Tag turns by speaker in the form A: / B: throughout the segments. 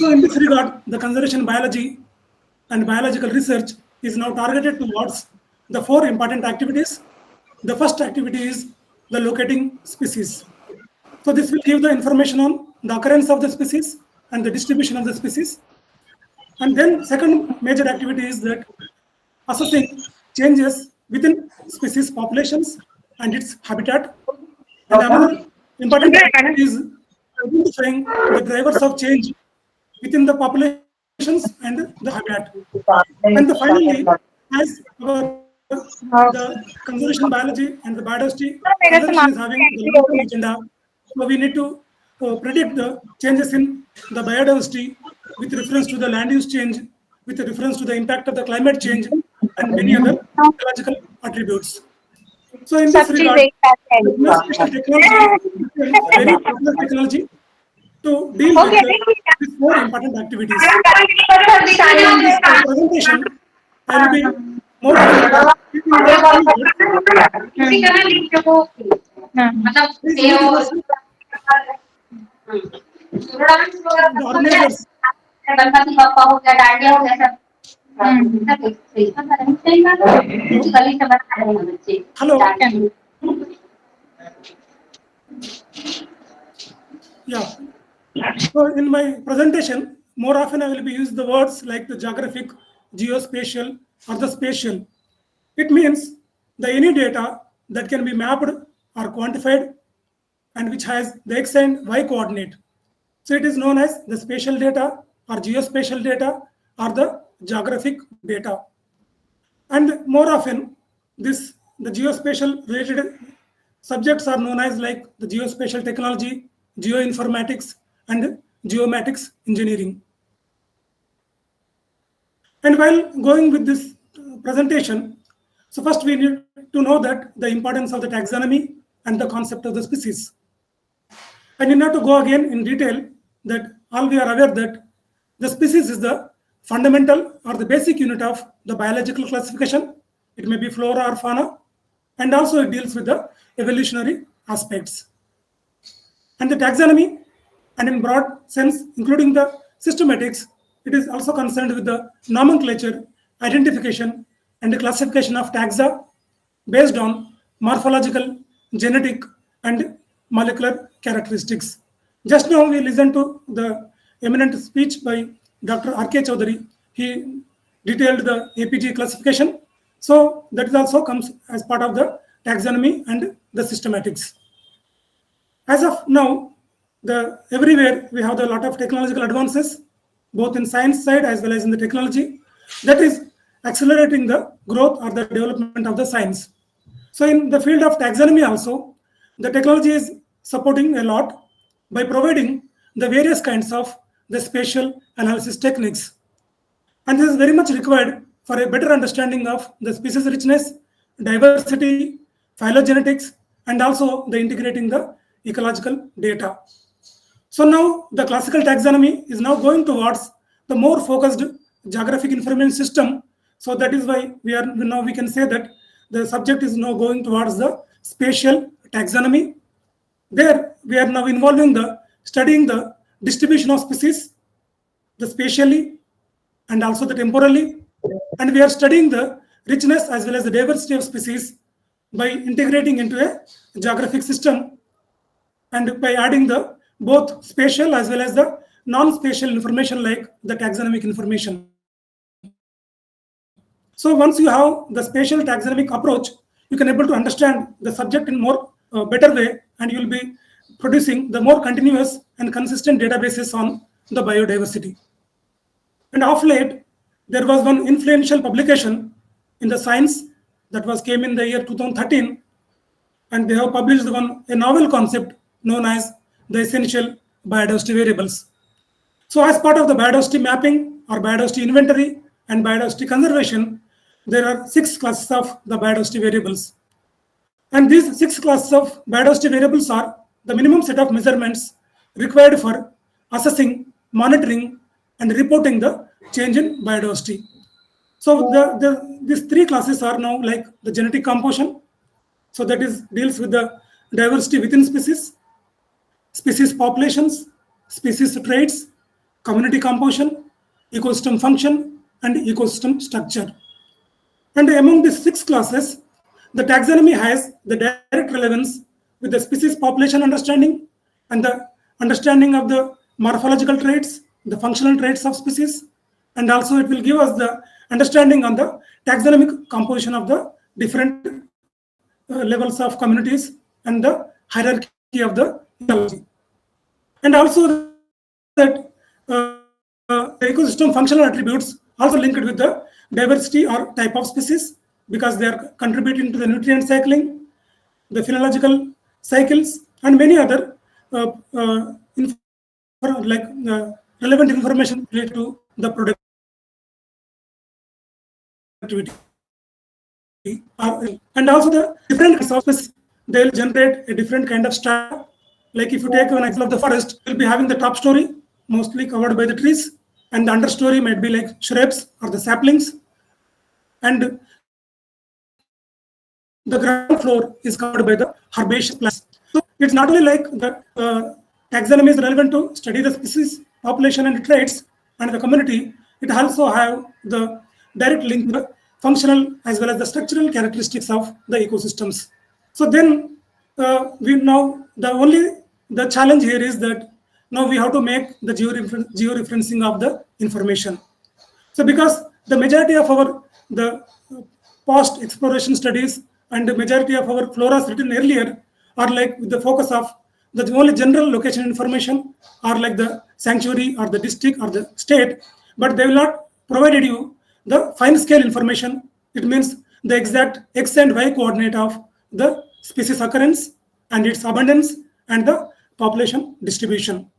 A: So in this regard, the conservation biology and biological research is now targeted towards the four important activities. The first activity is the locating species. So this will give the information on the occurrence of the species and the distribution of the species. And then second major activity is that assessing changes within species populations and its habitat. And another important activity is identifying the drivers of change within the populations and the habitat. And the finally, as the conservation biology and the biodiversity conservation is having the long-term agenda, so we need to predict the changes in the biodiversity with reference to the land use change, with reference to the impact of the climate change, and many other ecological attributes. So in this regard, the geospatial technology is a very popular technology to deal with these four important activities. So in this presentation, I will be more often speaking about the organizers.
B: Ganpati Bappa हो गया डांडिया हो गया सब
A: Hello. Yeah. So in my presentation, more often I will be using the words like the geographic, geospatial, or the spatial. It means the any data that can be mapped or quantified and which has the x and y coordinate. So it is known as the spatial data or geospatial data or the geographic data. And more often, the geospatial related subjects are known as like the geospatial technology, geoinformatics, and geomatics engineering. And while going with this presentation, so first we need to know that the importance of the taxonomy and the concept of the species. I need not to go again in detail that all we are aware that the species is the fundamental or the basic unit of the biological classification. It may be flora or fauna, and also it deals with the evolutionary aspects. And the taxonomy, and in broad sense, including the systematics, it is also concerned with the nomenclature, identification, and the classification of taxa based on morphological, genetic, and molecular characteristics. Just now we listened to the eminent speech by Dr. R.K. Chaudhary. He detailed the APG classification. So that is also comes as part of the taxonomy and the systematics. As of now, everywhere we have a lot of technological advances, both in science side as well as in the technology, that is accelerating the growth or the development of the science. So in the field of taxonomy also, the technology is supporting a lot by providing the various kinds of the spatial analysis techniques. And this is very much required for a better understanding of the species richness, diversity, phylogenetics, and also the integrating the ecological data. So now the classical taxonomy is now going towards the more focused geographic information system. So that is why we can say that the subject is now going towards the spatial taxonomy. There we are now involving studying the distribution of species, the spatially and also the temporally, and we are studying the richness as well as the diversity of species by integrating into a geographic system and by adding the both spatial as well as the non-spatial information like the taxonomic information. So once you have the spatial taxonomic approach, you can able to understand the subject in more better way, and you will be producing the more continuous and consistent databases on the biodiversity. And of late, there was one influential publication in the science that came in the year 2013, and they have published a novel concept known as the essential biodiversity variables. So as part of the biodiversity mapping or biodiversity inventory and biodiversity conservation, there are 6 classes of the biodiversity variables. And these 6 classes of biodiversity variables are the minimum set of measurements required for assessing, monitoring, and reporting the change in biodiversity. So these 3 classes are now like the genetic composition. So that deals with the diversity within species, species populations, species traits, community composition, ecosystem function, and ecosystem structure. And among these 6 classes, the taxonomy has the direct relevance with the species population understanding and the understanding of the morphological traits, the functional traits of species, and also it will give us the understanding on the taxonomic composition of the different levels of communities and the hierarchy of the ecology. And also that the ecosystem functional attributes also linked with the diversity or type of species because they are contributing to the nutrient cycling, the phenological cycles, and many other relevant information related to the productivity. And also the different kinds of species, they'll generate a different kind of strata. Like if you take an example of the forest, you'll be having the top story mostly covered by the trees, and the understory might be like shrubs or the saplings, and the ground floor is covered by the herbaceous plants. So it's not only like the taxonomy is relevant to study the species, population, and traits and the community. It also have the direct link with the functional as well as the structural characteristics of the ecosystems. So then we now the challenge here is that now we have to make the georeferencing of the information. So because the majority of our the past exploration studies and the majority of our floras written earlier are like with the focus of the only general location information or like the sanctuary or the district or the state, but they will not provided you the fine scale information. It means the exact x and y coordinate of the species occurrence and its abundance and the population distribution.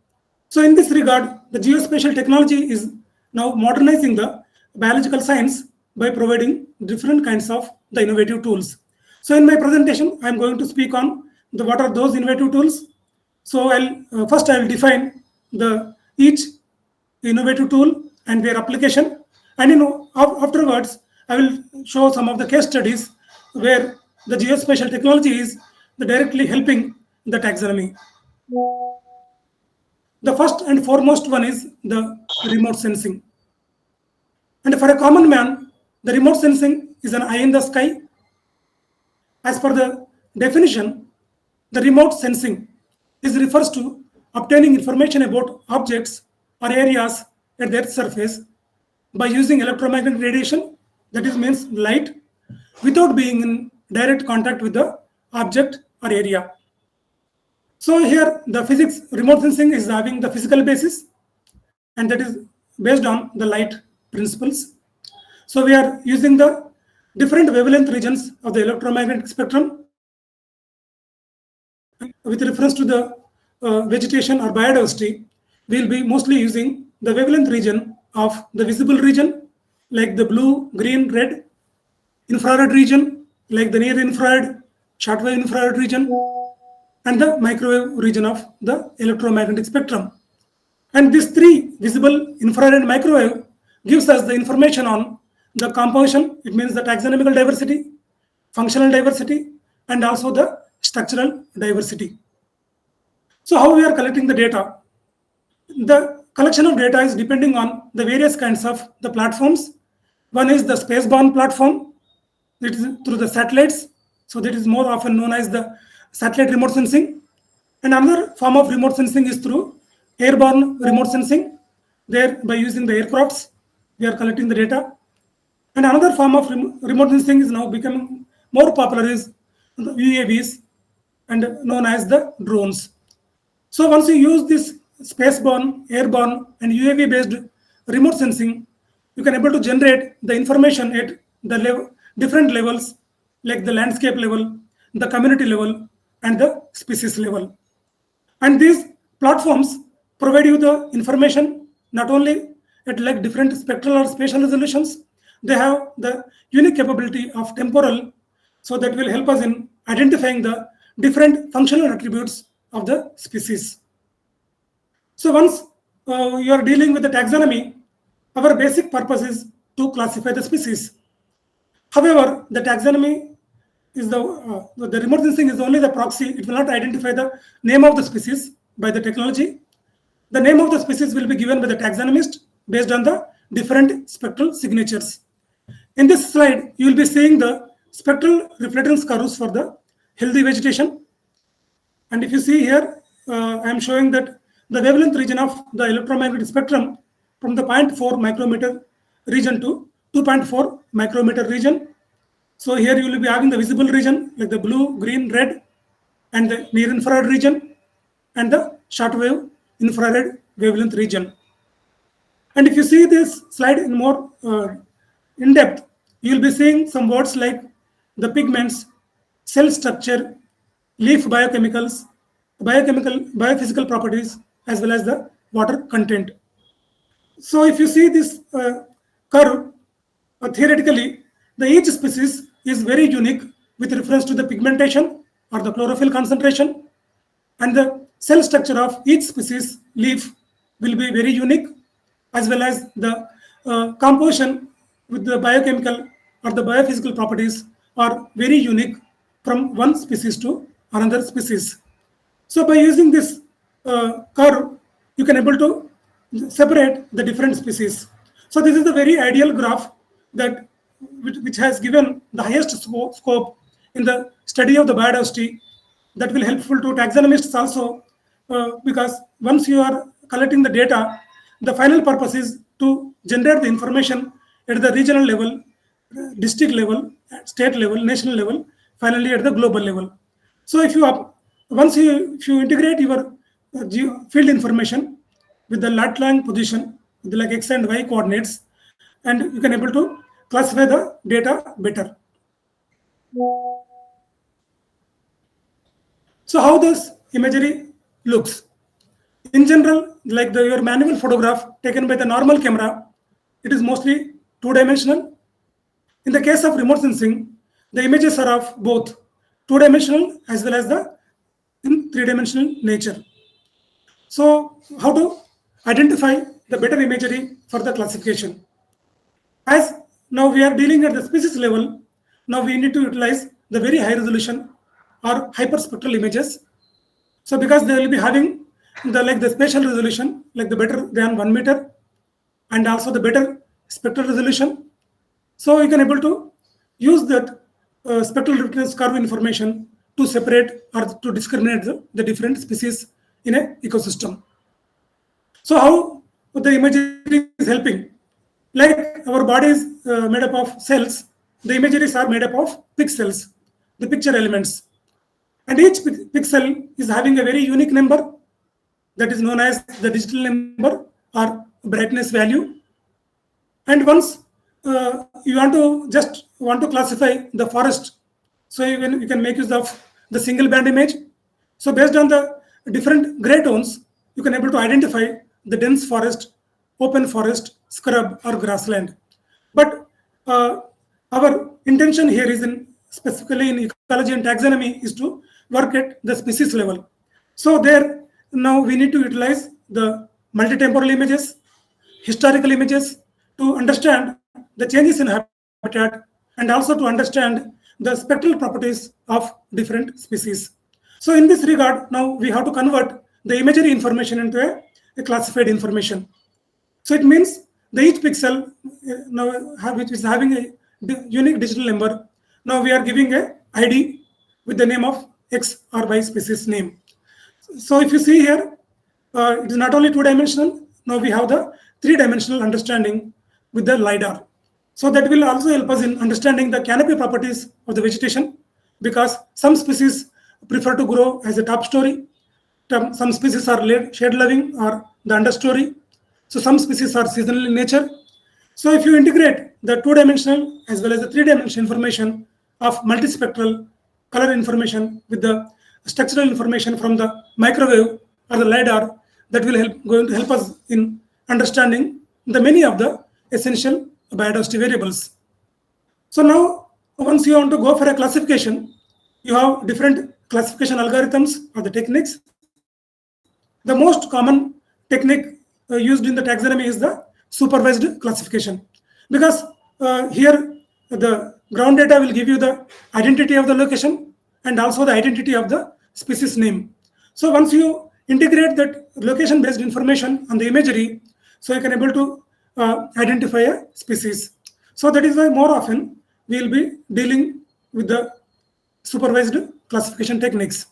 A: So in this regard, the geospatial technology is now modernizing the biological science by providing different kinds of the innovative tools. So in my presentation, I'm going to speak on the what are those innovative tools. So first I will define the each innovative tool and their application, and afterwards I will show some of the case studies where the geospatial technology is directly helping the taxonomy. The first and foremost one is the remote sensing. And for a common man, the remote sensing is an eye in the sky. As per the definition, the remote sensing is refers to obtaining information about objects or areas at the Earth's surface by using electromagnetic radiation, that is means light, without being in direct contact with the object or area. So here the physics remote sensing is having the physical basis, and that is based on the light principles. So we are using the different wavelength regions of the electromagnetic spectrum. With reference to the vegetation or biodiversity, we will be mostly using the wavelength region of the visible region, like the blue, green, red, infrared region, like the near infrared, shortwave infrared region, and the microwave region of the electromagnetic spectrum. And these three, visible, infrared, and microwave, gives us the information on the composition. It means the taxonomical diversity, functional diversity, and also the structural diversity. So how we are collecting the data? The collection of data is depending on the various kinds of the platforms. One is the space-borne platform. It is through the satellites. So that is more often known as the satellite remote sensing. And another form of remote sensing is through airborne remote sensing. There, by using the aircrafts, we are collecting the data. And another form of remote sensing is now becoming more popular is the UAVs and known as the drones. So once you use this spaceborne, airborne, and UAV-based remote sensing, you can able to generate the information at the different levels, like the landscape level, the community level, and the species level. And these platforms provide you the information not only at like different spectral or spatial resolutions, they have the unique capability of temporal, so that will help us in identifying the different functional attributes of the species. So once you are dealing with the taxonomy, our basic purpose is to classify the species. However, the taxonomy is the remote sensing is only the proxy. It will not identify the name of the species by the technology. the name of the species will be given by the taxonomist based on the different spectral signatures. In this slide, you will be seeing the spectral reflectance curves for the healthy vegetation. And if you see here, I am showing that the wavelength region of the electromagnetic spectrum from the 0.4 micrometer region to 2.4 micrometer region. So here you will be having the visible region like the blue, green, red, and the near infrared region, and the shortwave infrared wavelength region. And if you see this slide in more in depth, you will be seeing some words like the pigments, cell structure, leaf biochemicals, biophysical properties, as well as the water content. So if you see this curve, theoretically, the each species is very unique with reference to the pigmentation or the chlorophyll concentration, and the cell structure of each species leaf will be very unique, as well as the composition with the biochemical or the biophysical properties are very unique from one species to another species. So by using this curve, you can able to separate the different species. So this is the very ideal graph that which has given the highest scope in the study of the biodiversity, that will helpful to taxonomists also, because once you are collecting the data, the final purpose is to generate the information at the regional level, district level, state level, national level, finally at the global level. So if you if you integrate your field information with the lat long position, with like x and y coordinates, and you can able to classify the data better. So how this imagery looks? In general, like your manual photograph taken by the normal camera, it is mostly two-dimensional. In the case of remote sensing, the images are of both two-dimensional as well as the in three-dimensional nature. So how to identify the better imagery for the classification? As now we are dealing at the species level, now we need to utilize the very high resolution or hyperspectral images. So because they will be having the spatial resolution, like the better than 1 meter, and also the better spectral resolution. So you can able to use that spectral reflectance curve information to separate or to discriminate the different species in an ecosystem. So how the imagery is helping? Like our body is made up of cells, the imageries are made up of pixels, the picture elements. And each pixel is having a very unique number that is known as the digital number or brightness value. And once you want to classify the forest, so you can make use of the single band image. So based on the different gray tones, you can able to identify the dense forest, open forest, scrub, or grassland. But our intention here is specifically in ecology and taxonomy is to work at the species level. So there now we need to utilize the multi-temporal images, historical images to understand the changes in habitat, and also to understand the spectral properties of different species. So in this regard, now we have to convert the imagery information into a classified information. So it means the each pixel which is having a unique digital number. Now we are giving a ID with the name of X or Y species name. So if you see here, it is not only two-dimensional. Now we have the three-dimensional understanding with the LiDAR. So that will also help us in understanding the canopy properties of the vegetation, because some species prefer to grow as a top story. Some species are shade loving or the understory. So some species are seasonal in nature. So if you integrate the two-dimensional as well as the three-dimensional information of multispectral color information with the structural information from the microwave or the LiDAR, that will going to help us in understanding the many of the essential biodiversity variables. So now, once you want to go for a classification, you have different classification algorithms or the techniques. The most common technique used in the taxonomy is the supervised classification, because here the ground data will give you the identity of the location and also the identity of the species name. So once you integrate that location-based information on the imagery, so you can able to identify a species. So that is why more often we will be dealing with the supervised classification techniques.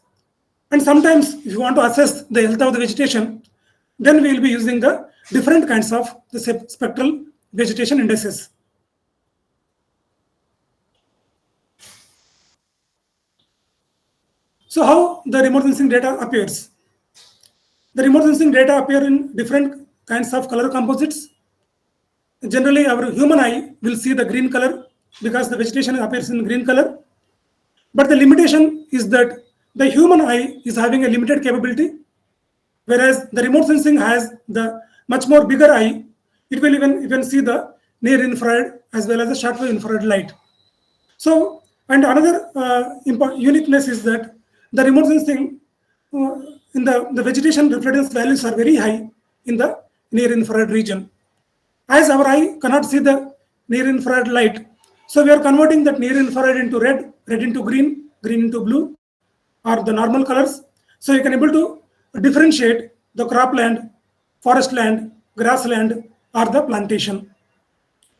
A: And sometimes if you want to assess the health of the vegetation, then we will be using the different kinds of the spectral vegetation indices. So how the remote sensing data appears? The remote sensing data appear in different kinds of color composites. Generally, our human eye will see the green color because the vegetation appears in green color. But the limitation is that the human eye is having a limited capability, whereas the remote sensing has the much more bigger eye. It will even see the near infrared as well as the short wave infrared light. So, and another uniqueness is that the remote sensing in the vegetation reflectance values are very high in the near infrared region. As our eye cannot see the near infrared light, so we are converting that near infrared into red, red into green, green into blue, or the normal colors. So you can able to differentiate the cropland, forest land, grassland, or the plantation.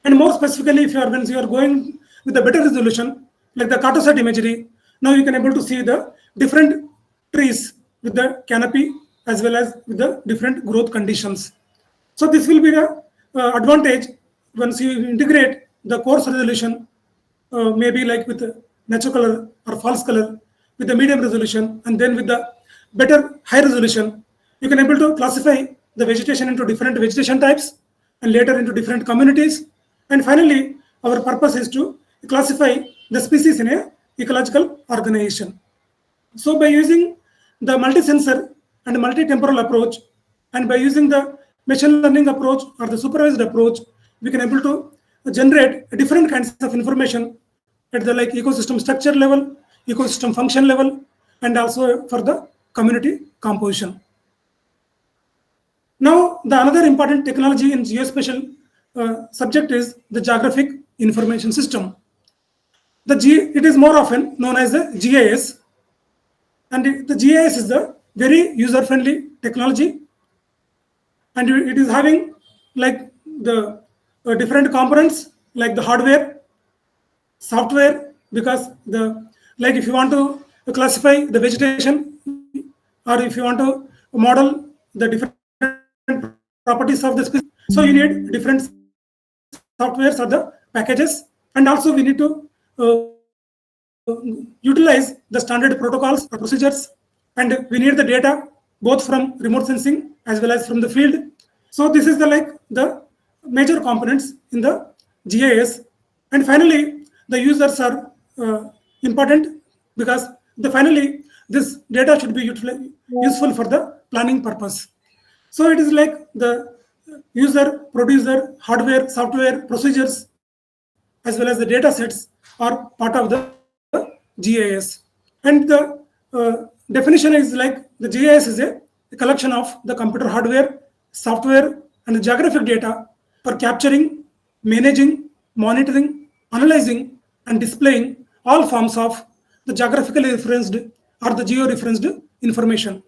A: And more specifically, if you are when you are going with a better resolution, like the cartosite imagery, now you can able to see the different trees with the canopy as well as with the different growth conditions. So this will be the advantage once you integrate the coarse resolution, maybe like with the natural color or false color, with the medium resolution, and then with the better high resolution, you can able to classify the vegetation into different vegetation types and later into different communities. And finally, our purpose is to classify the species in a ecological organization. So by using the multi-sensor and multi-temporal approach, and by using the machine learning approach or the supervised approach, we can able to generate different kinds of information at the like ecosystem structure level, ecosystem function level, and also for the community composition. Now, the another important technology in geospatial subject is the geographic information system. It is more often known as the GIS, and the GIS is the very user-friendly technology, and it is having like the different components like the hardware, software, because the like if you want to classify the vegetation or if you want to model the different properties of the species, so you need different softwares or the packages, and also we need to utilize the standard protocols or procedures, and we need the data both from remote sensing as well as from the field. So this is the like the major components in the GIS. And finally, the users are important because finally this data should be useful for the planning purpose. So it is like the user, producer, hardware, software, procedures, as well as the data sets are part of the GIS. And the definition is like the GIS is a collection of the computer hardware, software, and the geographic data for capturing, managing, monitoring, analyzing, and displaying all forms of the geographically referenced or the geo-referenced information.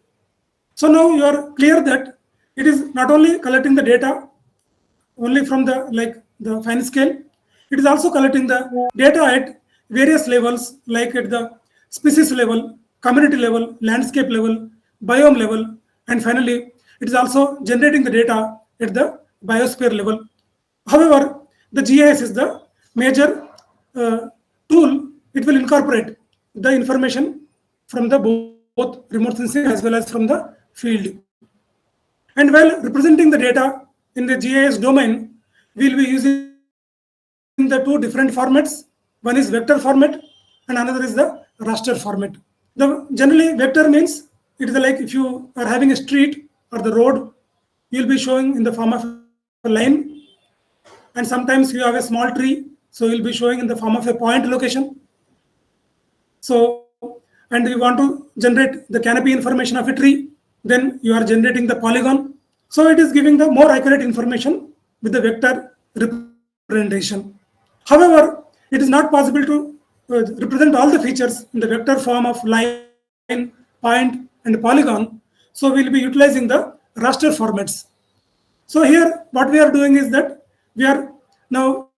A: So now you are clear that it is not only collecting the data only from the like the fine scale, it is also collecting the data at various levels, like at the species level, community level, landscape level, biome level, and finally it is also generating the data at the biosphere level. However, the GIS is the major tool. It will incorporate the information from the both remote sensing as well as from the field. And while representing the data in the GIS domain, we will be using the two different formats. One is vector format and another is the raster format. Generally, vector means it is like if you are having a street or the road, you will be showing in the form of a line, and sometimes you have a small tree, so you will be showing in the form of a point location. So, and you want to generate the canopy information of a tree, then you are generating the polygon. So it is giving the more accurate information with the vector representation. However, it is not possible to represent all the features in the vector form of line, point, and polygon. So So we'll be utilizing the raster formats. So here what we are doing is that we are now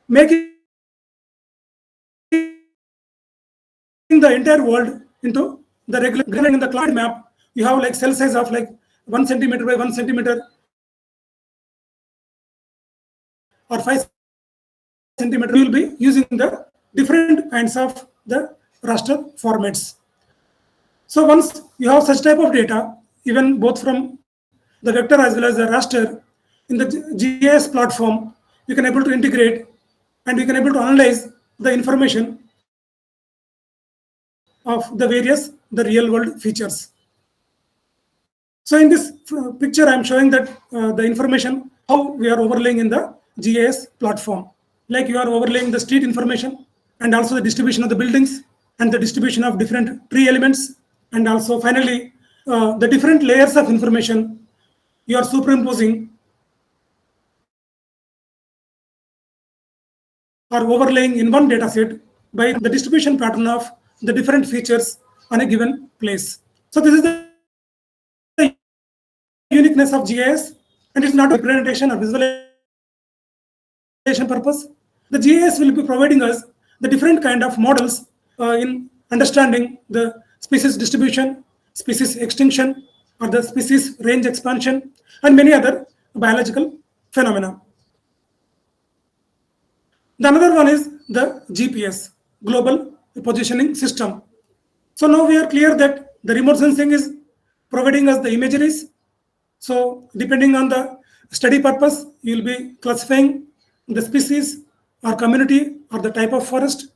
A: making the entire world into the regular in the cloud map. You have like cell size of like 1 centimeter by 1 centimeter or 5 centimeter. We will be using the different kinds of the raster formats. So once you have such type of data, even both from the vector as well as the raster in the GIS platform, we can able to integrate and we can able to analyze the information of the various the real world features. So in this picture, I am showing that the information how we are overlaying in the GIS platform. Like you are overlaying the street information and also the distribution of the buildings and the distribution of different tree elements, and also finally the different layers of information you are superimposing or overlaying in one data set by the distribution pattern of the different features on a given place. So this is the uniqueness of GIS, and it's not only for representation or visualization purpose. The GIS will be providing us the different kind of models in understanding the species distribution, species extinction, or the species range expansion, and many other biological phenomena. The another one is the GPS, Global Positioning System. So now we are clear that the remote sensing is providing us the imageries. So depending on the study purpose, you will be classifying the species or community or the type of forest.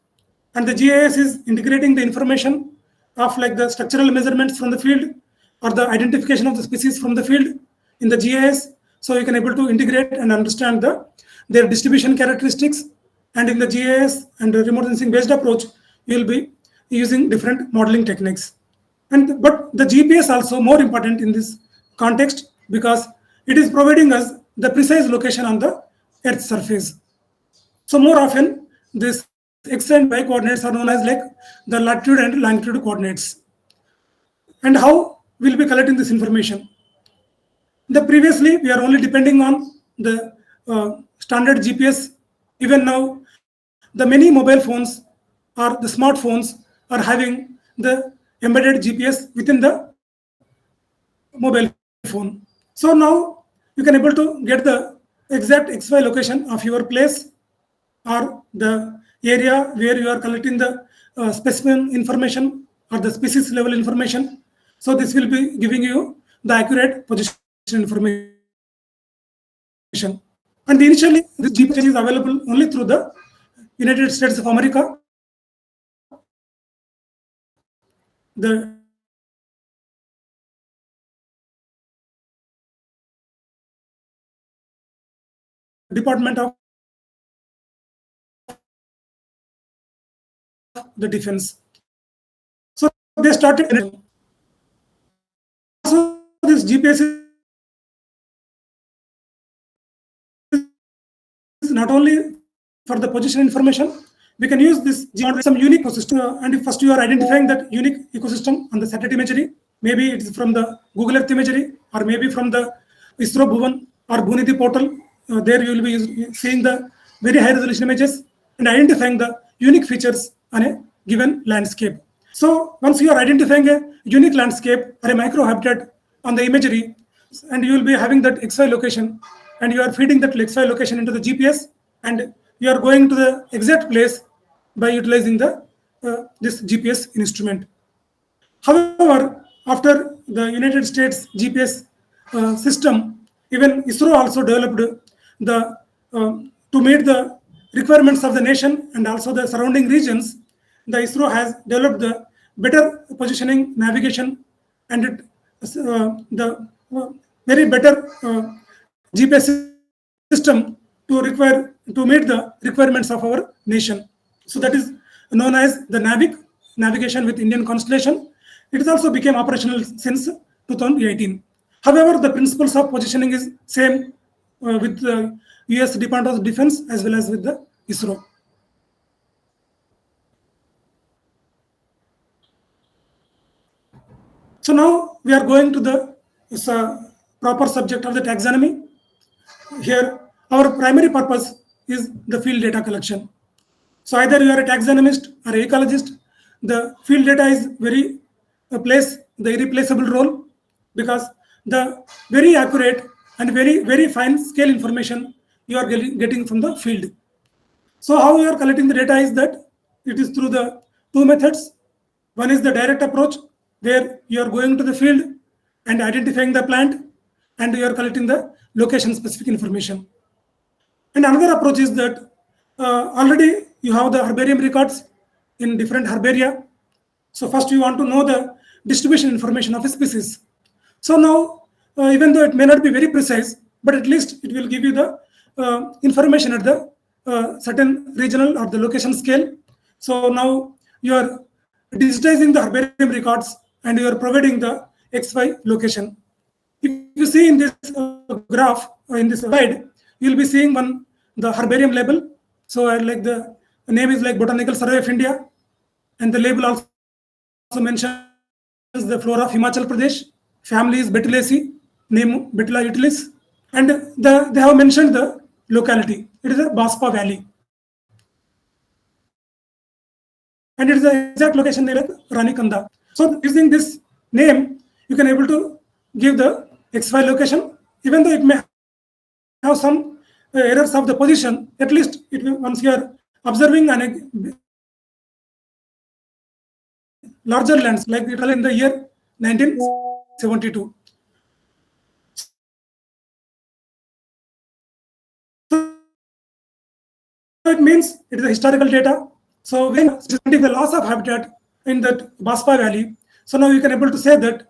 A: And the GIS is integrating the information of like the structural measurements from the field or the identification of the species from the field in the GIS. So you can able to integrate and understand their distribution characteristics. And in the GIS and the remote sensing based approach, you will be using different modeling techniques. And but the GPS also more important in this context because it is providing us the precise location on the Earth's surface. So more often, this X and Y coordinates are known as like the latitude and longitude coordinates. And how we'll be collecting this information? The previously we are only depending on the standard GPS. Even now, the many mobile phones or the smartphones are having the embedded GPS within the mobile phone. So now you can able to get the exact XY location of your place or the area where you are collecting the specimen information or the species level information. So this will be giving you the accurate position information. And initially, this GPS is available only through the United States of America. The Department of the Defense. So they started. Also, this GPS is not only for the position information. We can use this GPS to identify some unique ecosystem. And if first you are identifying that unique ecosystem on the satellite imagery, maybe it's from the Google Earth imagery, or maybe from the ISRO Bhuvan or Bhuniti portal. There you will be seeing the very high resolution images and identifying the unique features on a given landscape. So once you are identifying a unique landscape or a micro habitat on the imagery, and you will be having that XY location, and you are feeding that XY location into the GPS, and you are going to the exact place by utilizing the this GPS instrument. However, after the United States GPS system, even ISRO also developed the to meet the requirements of the nation and also the surrounding regions. The ISRO has developed the better positioning navigation and the very better GPS system to meet the requirements of our nation. So that is known as the navigation with Indian constellation. It is also became operational since 2018. However, the principles of positioning is same with the US Department of Defense as well as with the ISRO. So now we are going to the proper subject of the taxonomy. Here, our primary purpose is the field data collection. So either you are a taxonomist or ecologist, the field data is very plays the irreplaceable role, because the very accurate and very fine scale information you are getting from the field. So how you are collecting the data is that it is through the two methods. One is the direct approach, where you are going to the field and identifying the plant, and you are collecting the location specific information. And another approach is that already you have the herbarium records in different herbaria. So first you want to know the distribution information of a species. So now, even though it may not be very precise, but at least it will give you the information at the certain regional or the location scale. So now you are digitizing the herbarium records and you are providing the XY location. If you see in this graph or in this slide, you will be seeing the herbarium label. So like the name is like Botanical Survey of India, and the label also mentions the flora of Himachal Pradesh. Family is Betuliaceae, name Betula utilis, and they have mentioned the locality. It is a Baspa Valley, and it is the exact location name like Ranikanda. So using this name, you can able to give the XY location, even though it may have some errors of the position. At least it will, once you are observing an larger lands like it in the year 1972. So it means it is a historical data. So when the loss of habitat in that Baspa Valley, so now you can able to say that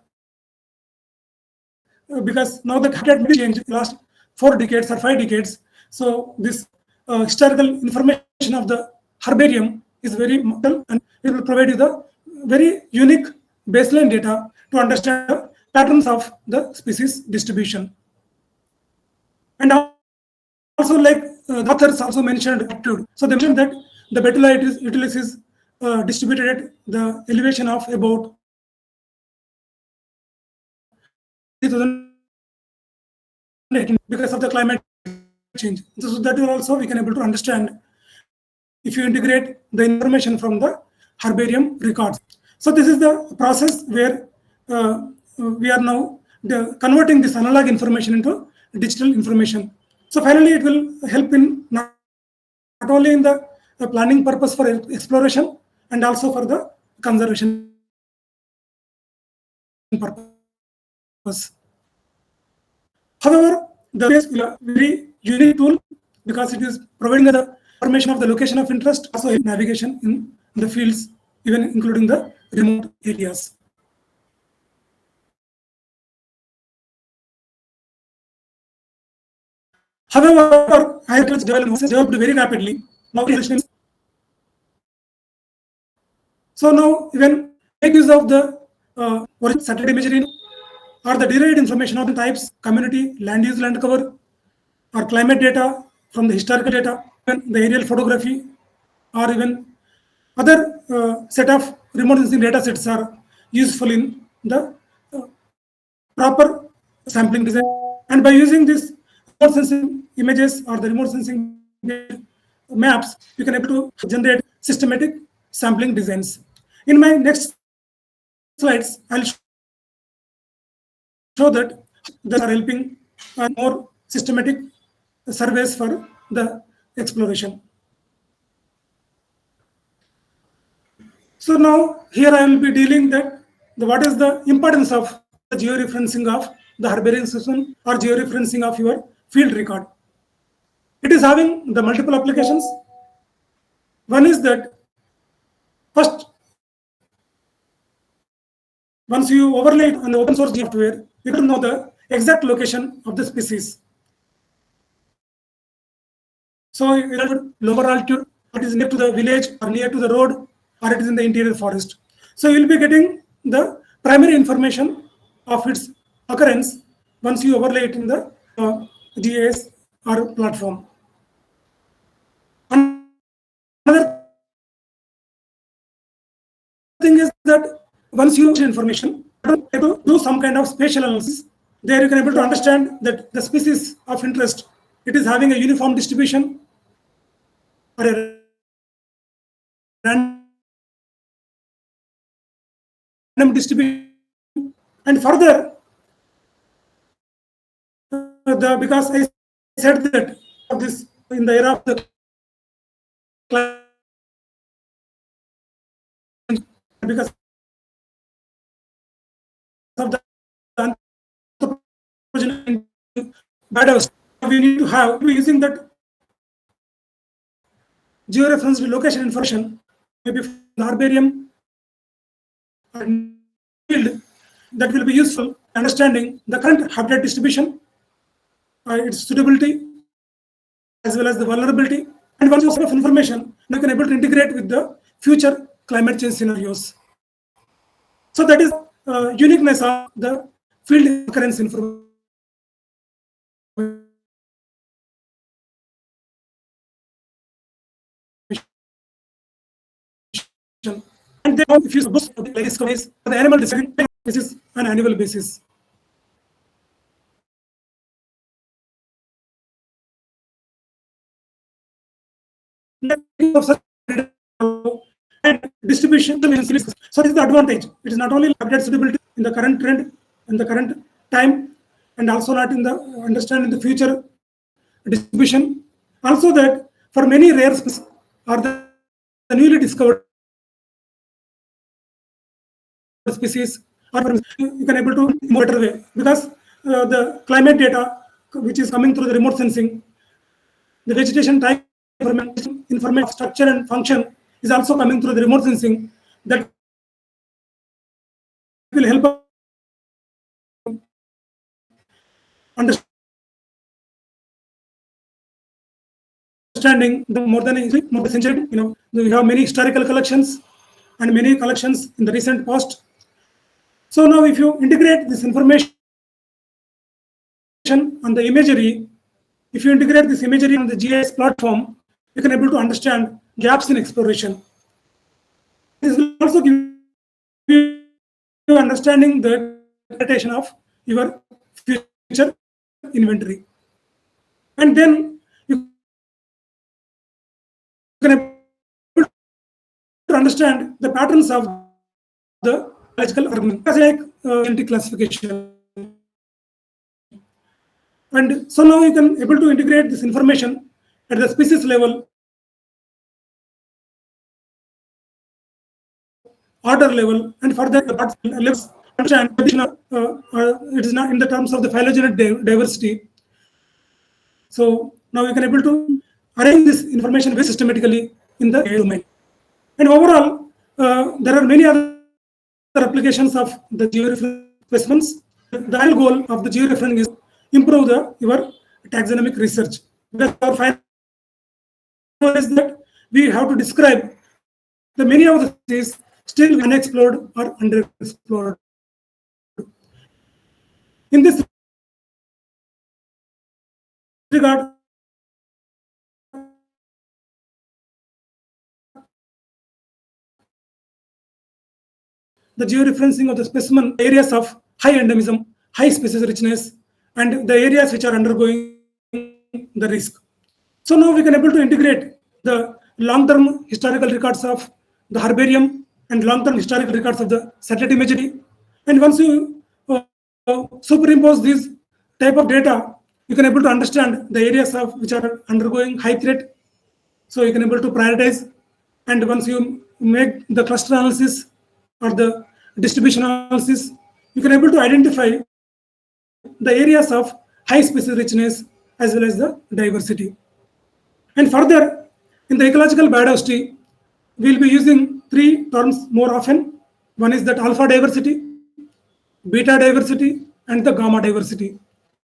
A: because now the habitat may change in the last 4 decades or 5 decades. So this historical information of the herbarium is very vital, and it will provide you the very unique baseline data to understand the patterns of the species distribution. And also, like the authors also mentioned aptitude. So they mentioned that the Betula utilis is distributed at the elevation of about 3018 because of the climate change. So that will also we can able to understand if you integrate the information from the herbarium records. So this is the process where we are now converting this analog information into digital information. So finally, it will help in not only in the planning purpose for exploration and also for the conservation purpose. However, the is a very unique tool because it is providing the information of the location of interest, also navigation in the fields, even including the remote areas. However, agriculture developed very rapidly. Now, so now even make use of the satellite imagery or the derived information of the types, community, land use, land cover, or climate data from the historical data, even the aerial photography, or even other set of remote sensing data sets are useful in the proper sampling design. And by using this remote sensing images or the remote sensing maps, you can able to generate systematic sampling designs. In my next slides, I'll show that they are helping more systematic surveys for the exploration. So now here I will be dealing that what is the importance of the georeferencing of the herbarium system or georeferencing of your field record. It is having the multiple applications. One is that first, once you overlay it on the open source software, you can know the exact location of the species. So lower altitude, it is near to the village or near to the road, or it is in the interior forest. So you will be getting the primary information of its occurrence once you overlay it in the GIS or platform. Another thing is that once you use information, to do some kind of spatial analysis. There you can able to understand that the species of interest, it is having a uniform distribution or a random distribution. And further, because I said that of this in the era of the because of the biodiversity, we need to have using that georeferenced location information, maybe from the herbarium and field, that will be useful understanding the current habitat distribution, its suitability, as well as the vulnerability. And once you have information, you can able to integrate with the future climate change scenarios. So that is uniqueness of the field occurrence information. And then if you suppose like this, the animal distribution basis on an annual basis. And distribution. So this is the advantage. It is not only habitat suitability in the current trend, in the current time, and also not in the understanding the future distribution. Also that for many rare species or the newly discovered species, or you can able to more better way because the climate data which is coming through the remote sensing, the vegetation type information structure and function is also coming through the remote sensing that will help understanding the more than a century. We have many historical collections and many collections in the recent past. So now if you integrate this information on the imagery, if you integrate this imagery on the GIS platform, you can able to understand gaps in exploration. This will also give you understanding the interpretation of your future inventory. And then you can able to understand the patterns of the biological organism, like genetic classification. And so now you can able to integrate this information at the species level, order level, and further let's understand it is not in the terms of the phylogenetic diversity. So now you can able to arrange this information very systematically in the domain. And overall, there are many other applications of the georeference specimens. The real goal of the georeference is improve your taxonomic research. Because our final goal is that we have to describe the many of the species still unexplored or underexplored. In this regard, the georeferencing of the specimen areas of high endemism, high species richness, and the areas which are undergoing the risk. So now we can able to integrate the long-term historical records of the herbarium and long-term historical records of the satellite imagery. And once you superimpose these type of data, you can able to understand the areas of which are undergoing high threat. So you can able to prioritize. And once you make the cluster analysis or the distribution analysis, you can able to identify the areas of high species richness as well as the diversity. And further, in the ecological biodiversity, we'll be using three terms more often. One is that alpha diversity, beta diversity, and the gamma diversity.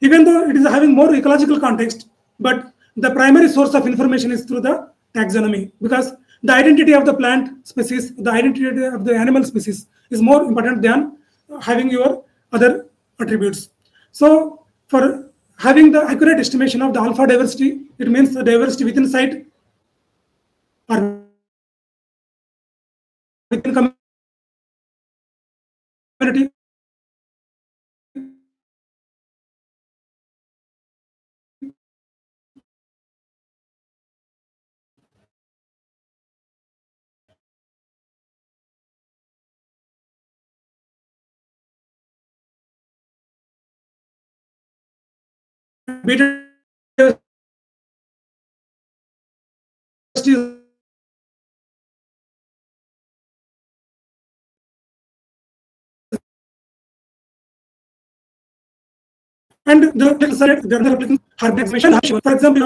A: Even though it is having more ecological context, but the primary source of information is through the taxonomy, because the identity of the plant species, the identity of the animal species is more important than having your other attributes. So for having the accurate estimation of the alpha diversity, it means the diversity within site or within community and the information. For example,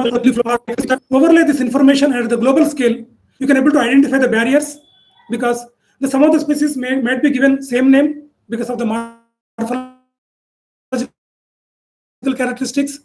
A: overlay this information at the global scale, you can able to identify the barriers, because some of the species might be given same name because of the morphological characteristics,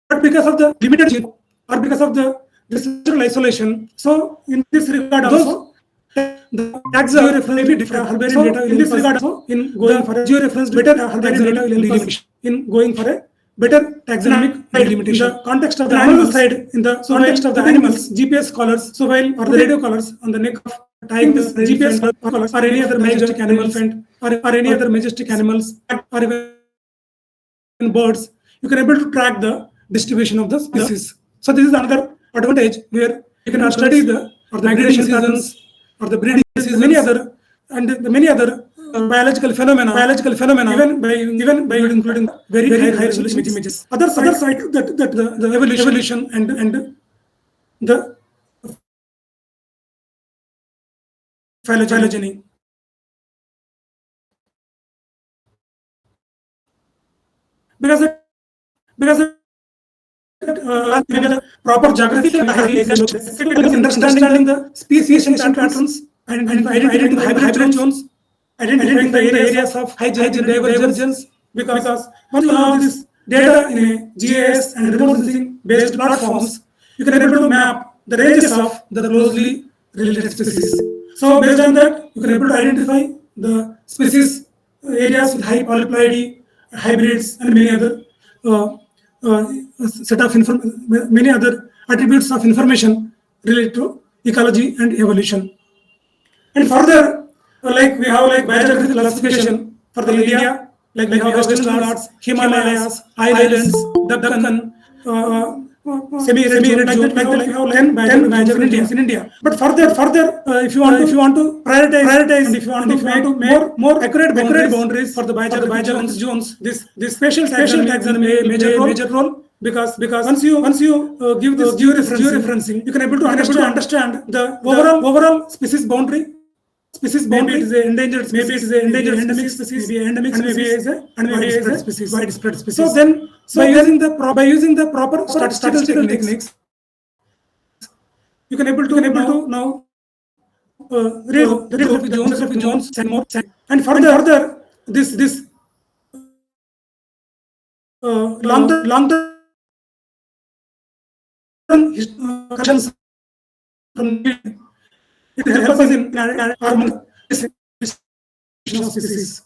A: but because of the limited or because of the structural isolation. So in this regard also, the tags are reference different herbarium data. In this regard also, in going for a georeferenced better herbarium data will delimitation. In going for a better taxonomic delimitation. In the context of the animal side, in the context of the animals, GPS collars, so while or the radio collars on the neck of tigers, GPS collars, or any other majestic animals, or any other majestic animals, or even birds, you can able to track the distribution of the species. So this is another advantage where you can study the migration seasons or the breeding seasons, many other biological phenomena, even by including very high resolution images. Other side that the evolution and the phylogeny. Because proper geographical understanding the speciation patterns and identifying the hybrid zones, identifying the areas of high divergence. Because once you have this data in a GIS and remote sensing based platforms, you can able to map the ranges of the closely related species. So based on that, you can able to identify the species areas with high polyploidy, hybrids, and many other set of many other attributes of information related to ecology and evolution. And further, like we have like biographical classification for the India, like we have Western Ghats, Himalayas, islands, Deccan, semi-arid zone, like we have 10 biographies in India. But further, if you want to prioritize, and if you want to make more accurate boundaries for the biographical zones, this spatial taxonomy major role. Because once you give this georeferencing, you can able to understand the overall species boundary. Maybe it is an endangered, maybe it is an endangered endemic species, maybe endemic species, maybe is a widespread species. So then, by using the proper statistical techniques, you can able to now read the geographic zones and more. And further, this long-term questions from it helps us in harmonic distribution of species.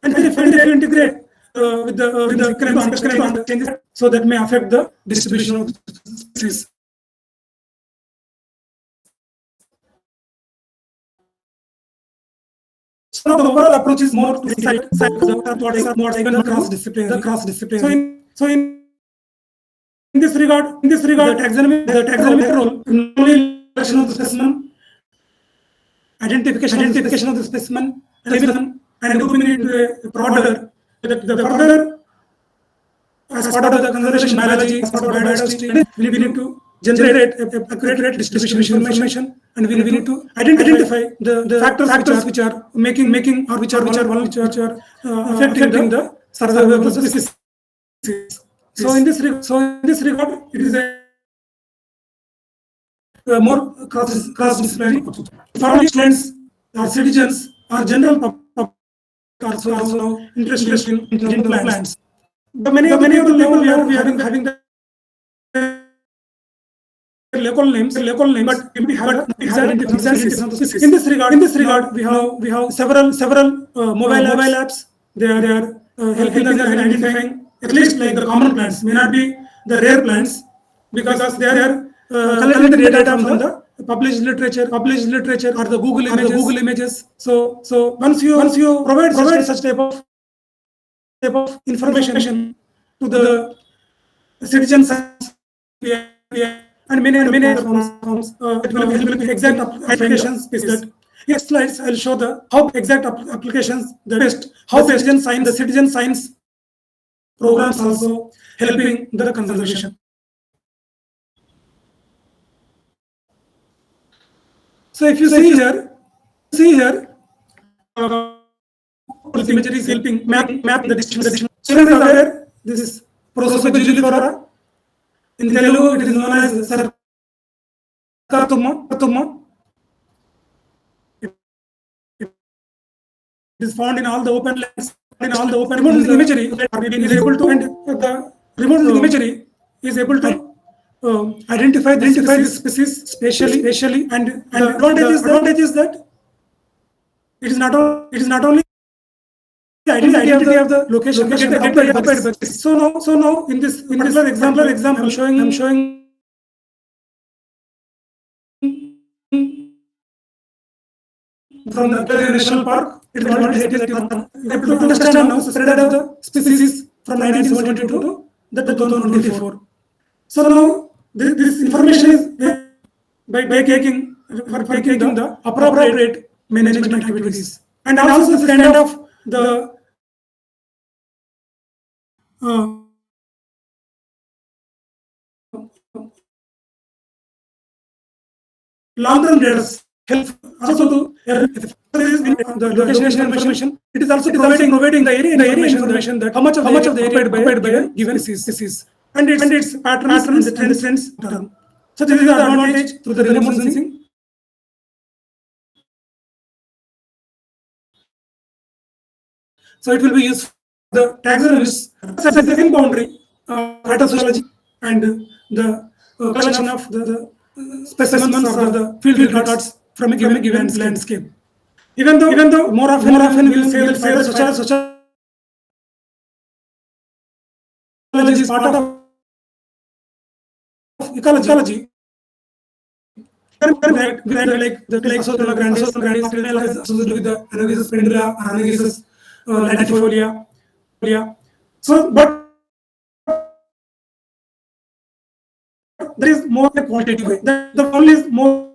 A: And if you integrate with the current changes, so that may affect the distribution of species. So the overall approach is more to the cross discipline. So in this regard, the taxonomy role not only selection of the specimen, identification of the specimen, and grouping it into a broader. The further, as part of the conservation biology, as part of biodiversity, we need to generate accurate distribution information, and we need to identify the factors which are making or which are affecting the survival of the species. So in this regard, it is a more cross-disciplinary. For students, or citizens, or general public also interested in plants. But many of the people we are having the local names, but we have exact species. In this regard, we have several mobile apps. They are helping us in identifying at least like the common plants, may not be the rare plants, because they are collecting the data from the published literature or the Google images. So once you provide such type of information to the citizens and many other forms, it will help exact applications. That next slides I'll show the how exact applications, the best how the citizen science programs also helping the conservation. So if you see here, this imagery is helping map the distance. So you are aware this Prosopa flora. In Telugu, it is known as Sarkatumma. It is found in all the open lands. In all the open imagery, is able to, and the remote imagery is able to identify this species spatially, and advantage is that it is not only identity of the location, but so now in this particular example, I'm showing from the National Park. It is already able to understand now the spread of the species from 1972 to the 2024. So now this information is by taking the appropriate management activities, and also this kind of the long-term data help also to the location information. It is also providing the area information that how much of the area occupied by a given species and its patterns and trends. So this is the advantage through the remote sensing. So it will be used for the taxonomists as a second boundary, phytosociology, and the collection of the specimens or the field records from a given landscape. Even though more often we will say that phytosociology is part of ecology. Like the Taxonomy grandis associated with the Anagesis pendula, Anagesis latifolia. So, but there is more qualitative way. The one is more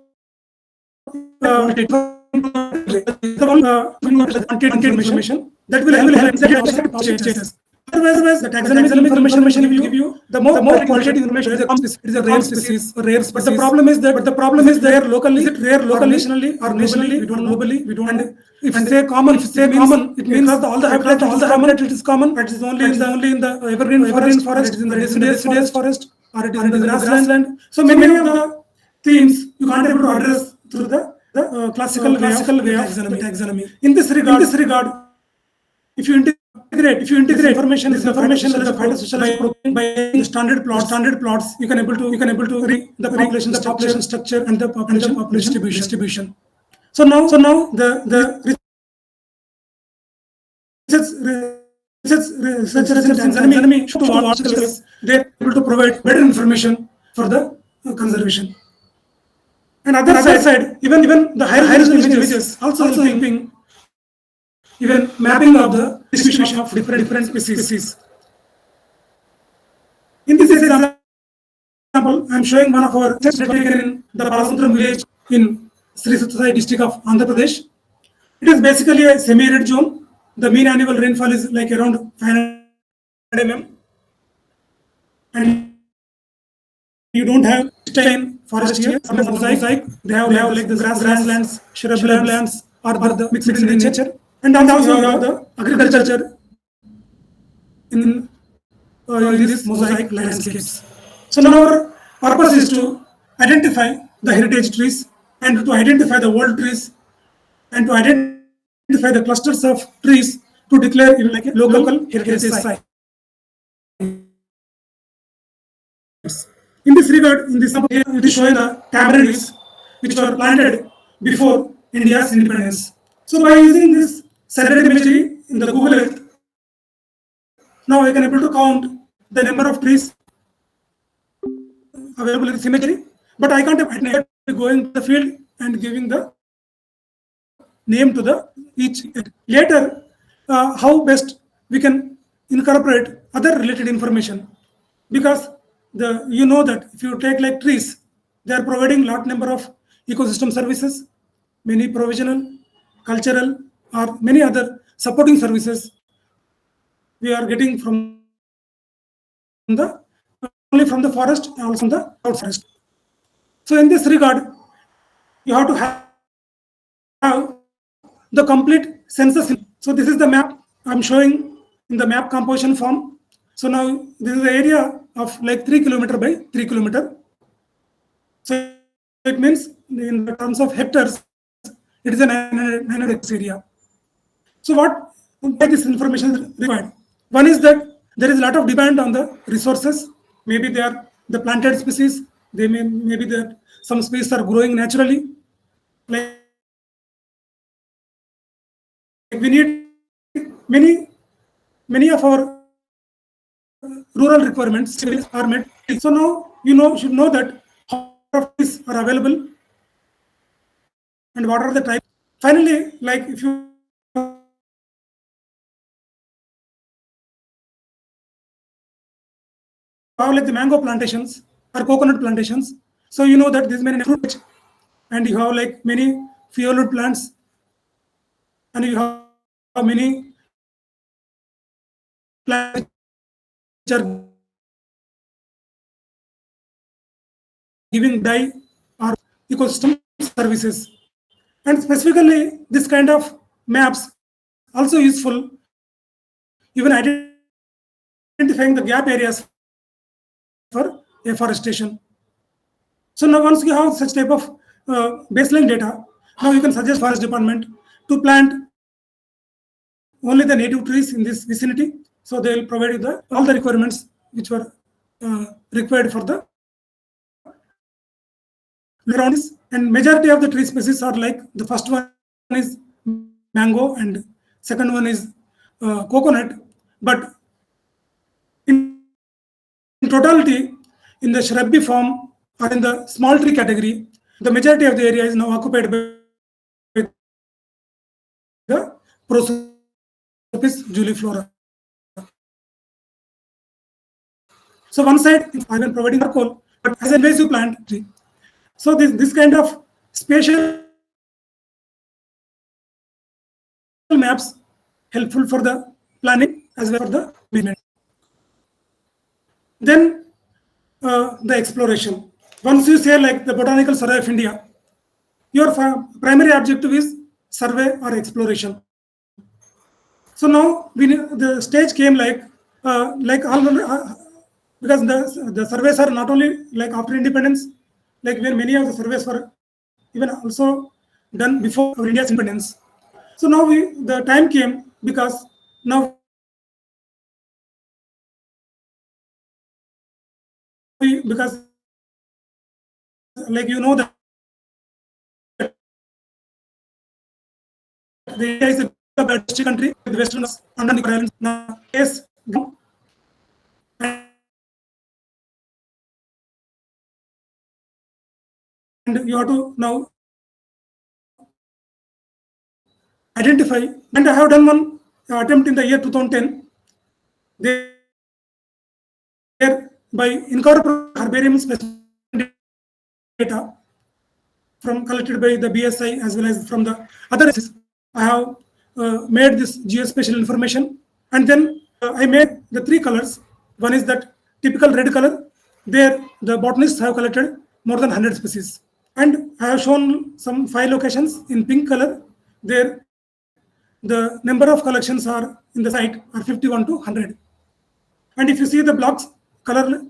A: qualitative. The one information that will help changes. Otherwise, the taxonomy information will give you the more qualitative information. It is a rare species. But the problem is that rare locally, nationally or nationally, globally, we don't. And if say common, it means all the habitat it is common. It is only in the evergreen forest, it is in the deciduous forest, or it is in the grassland. So many of the themes you can't able to address through the classical way of taxonomy. In this regard, if you integrate information of the phytosociology by the standard plots, you can able to read the population structure and the population distribution. So now the researchers in taxonomy should watch this. They are able to provide better information for the conservation. And other side, even the higher images also helping even mapping of the distribution of different species. In this example, I am showing one of our tests taken in the Palasantram village in Sri Satyasai district of Andhra Pradesh. It is basically a semi-arid zone. The mean annual rainfall is like around 500 mm, and you don't have stone forest here. Some mosaic. They have like the grasslands, shrublands, or the mixed in nature. And also you have the agriculture in these mosaic landscapes. So now our purpose is to identify the heritage trees and to identify the world trees and to identify the clusters of trees to declare in like a local heritage site. In this regard, in this example, it is showing the tamarind trees which were planted before India's independence. So by using this satellite imagery in the Google Earth, now I can able to count the number of trees available in this imagery, but I can't going to the field and giving the name to the each. Later, how best we can incorporate other related information, because you know that if you take like trees, they are providing lot number of ecosystem services, many provisional, cultural, or many other supporting services we are getting from the only from the forest, also from the out forest. So in this regard, you have to have the complete census. So this is the map I'm showing in the map composition form. So now this is the area of like 3 km by 3 km. So it means in the terms of hectares, it is a 900 hectares area. So what why this information is required? One is that there is a lot of demand on the resources. Maybe they are the planted species. They maybe that some species are growing naturally. Like we need many of our rural requirements are met. So now should know that how of these are available and what are the types. Finally, like if you have like the mango plantations or coconut plantations, so you know that there's many fruit and you have like many fuel plants and you have many plants which are giving dye or ecosystem services. And specifically, this kind of maps also useful even identifying the gap areas for afforestation. So now once you have such type of baseline data, now you can suggest forest department to plant only the native trees in this vicinity. So they will provide you all the requirements which were required for the around this. And majority of the tree species are like the first one is mango and second one is coconut. But in totality, in the shrubby form or in the small tree category, the majority of the area is now occupied by the Prosopis juliflora. So one side, I've been providing charcoal, but as an invasive plant tree. So this kind of spatial maps helpful for the planning as well for the management. Then the exploration. Once you say like the Botanical Survey of India, your primary objective is survey or exploration. So now the stage came like all because the surveys are not only like after independence, like where many of the surveys were even also done before India's independence. So now the time came because now because like that the India is a biodiversity country with western under the islands now yes and you have to now identify. And I have done one attempt in the year 2010 there by incorporating herbarium specimen data from collected by the BSI as well as from the other sources. I have made this geospatial information and then I made the three colors. One is that typical red color. There the botanists have collected more than 100 species. And I have shown some 5 locations in pink color. There the number of collections are in the site are 51 to 100. And if you see the blocks, color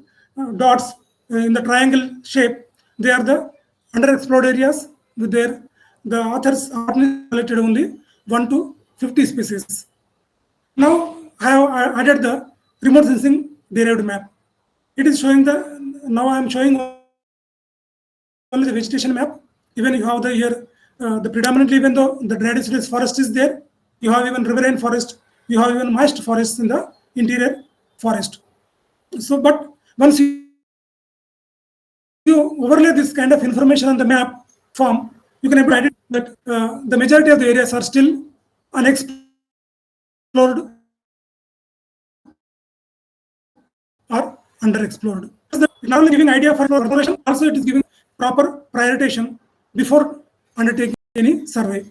A: dots in the triangle shape, they are the underexplored areas with the authors are collected only 1 to 50 species. Now I have added the remote sensing derived map. It is showing now I am showing only the vegetation map. Even you have the here the predominantly even though the dry deciduous forest is there, you have even riverine forest, you have even moist forests in the interior forest. So, but once you overlay this kind of information on the map form, you can able to identify that the majority of the areas are still unexplored or underexplored. Not only giving idea for exploration, also it is giving proper prioritization before undertaking any survey.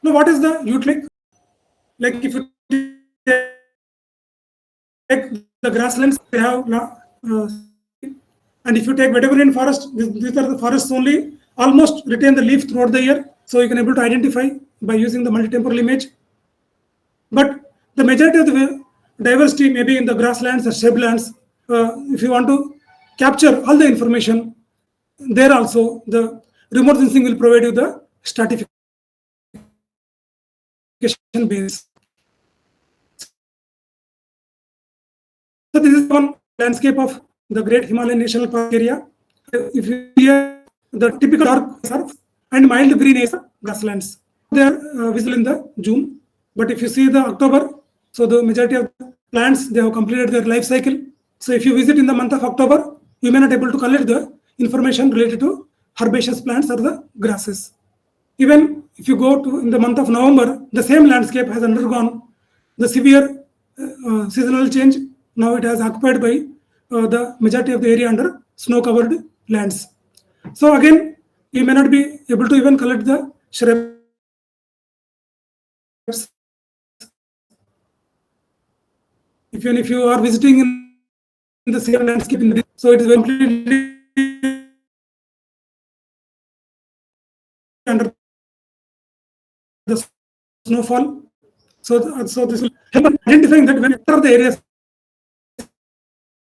A: Now, what is the utility? Like if you take the grasslands, they have and if you take Mediterranean forest, these are the forests only almost retain the leaf throughout the year. So you can able to identify by using the multi-temporal image. But the majority of the diversity may be in the grasslands or shrublands. If you want to capture all the information, there also the remote sensing will provide you the stratification base. So this is one landscape of the Great Himalayan National Park area. If you hear the typical dark surf and mild green is grasslands. They are visible in the June. But if you see the October, so the majority of the plants they have completed their life cycle. So if you visit in the month of October, you may not able to collect the information related to herbaceous plants or the grasses. Even if you go to in the month of November, the same landscape has undergone the severe seasonal change. Now it has occupied by the majority of the area under snow-covered lands. So again, you may not be able to even collect the shrubs. Even if you are visiting in the same landscape, so it is completely under the snowfall. So this will help identifying that whenever the areas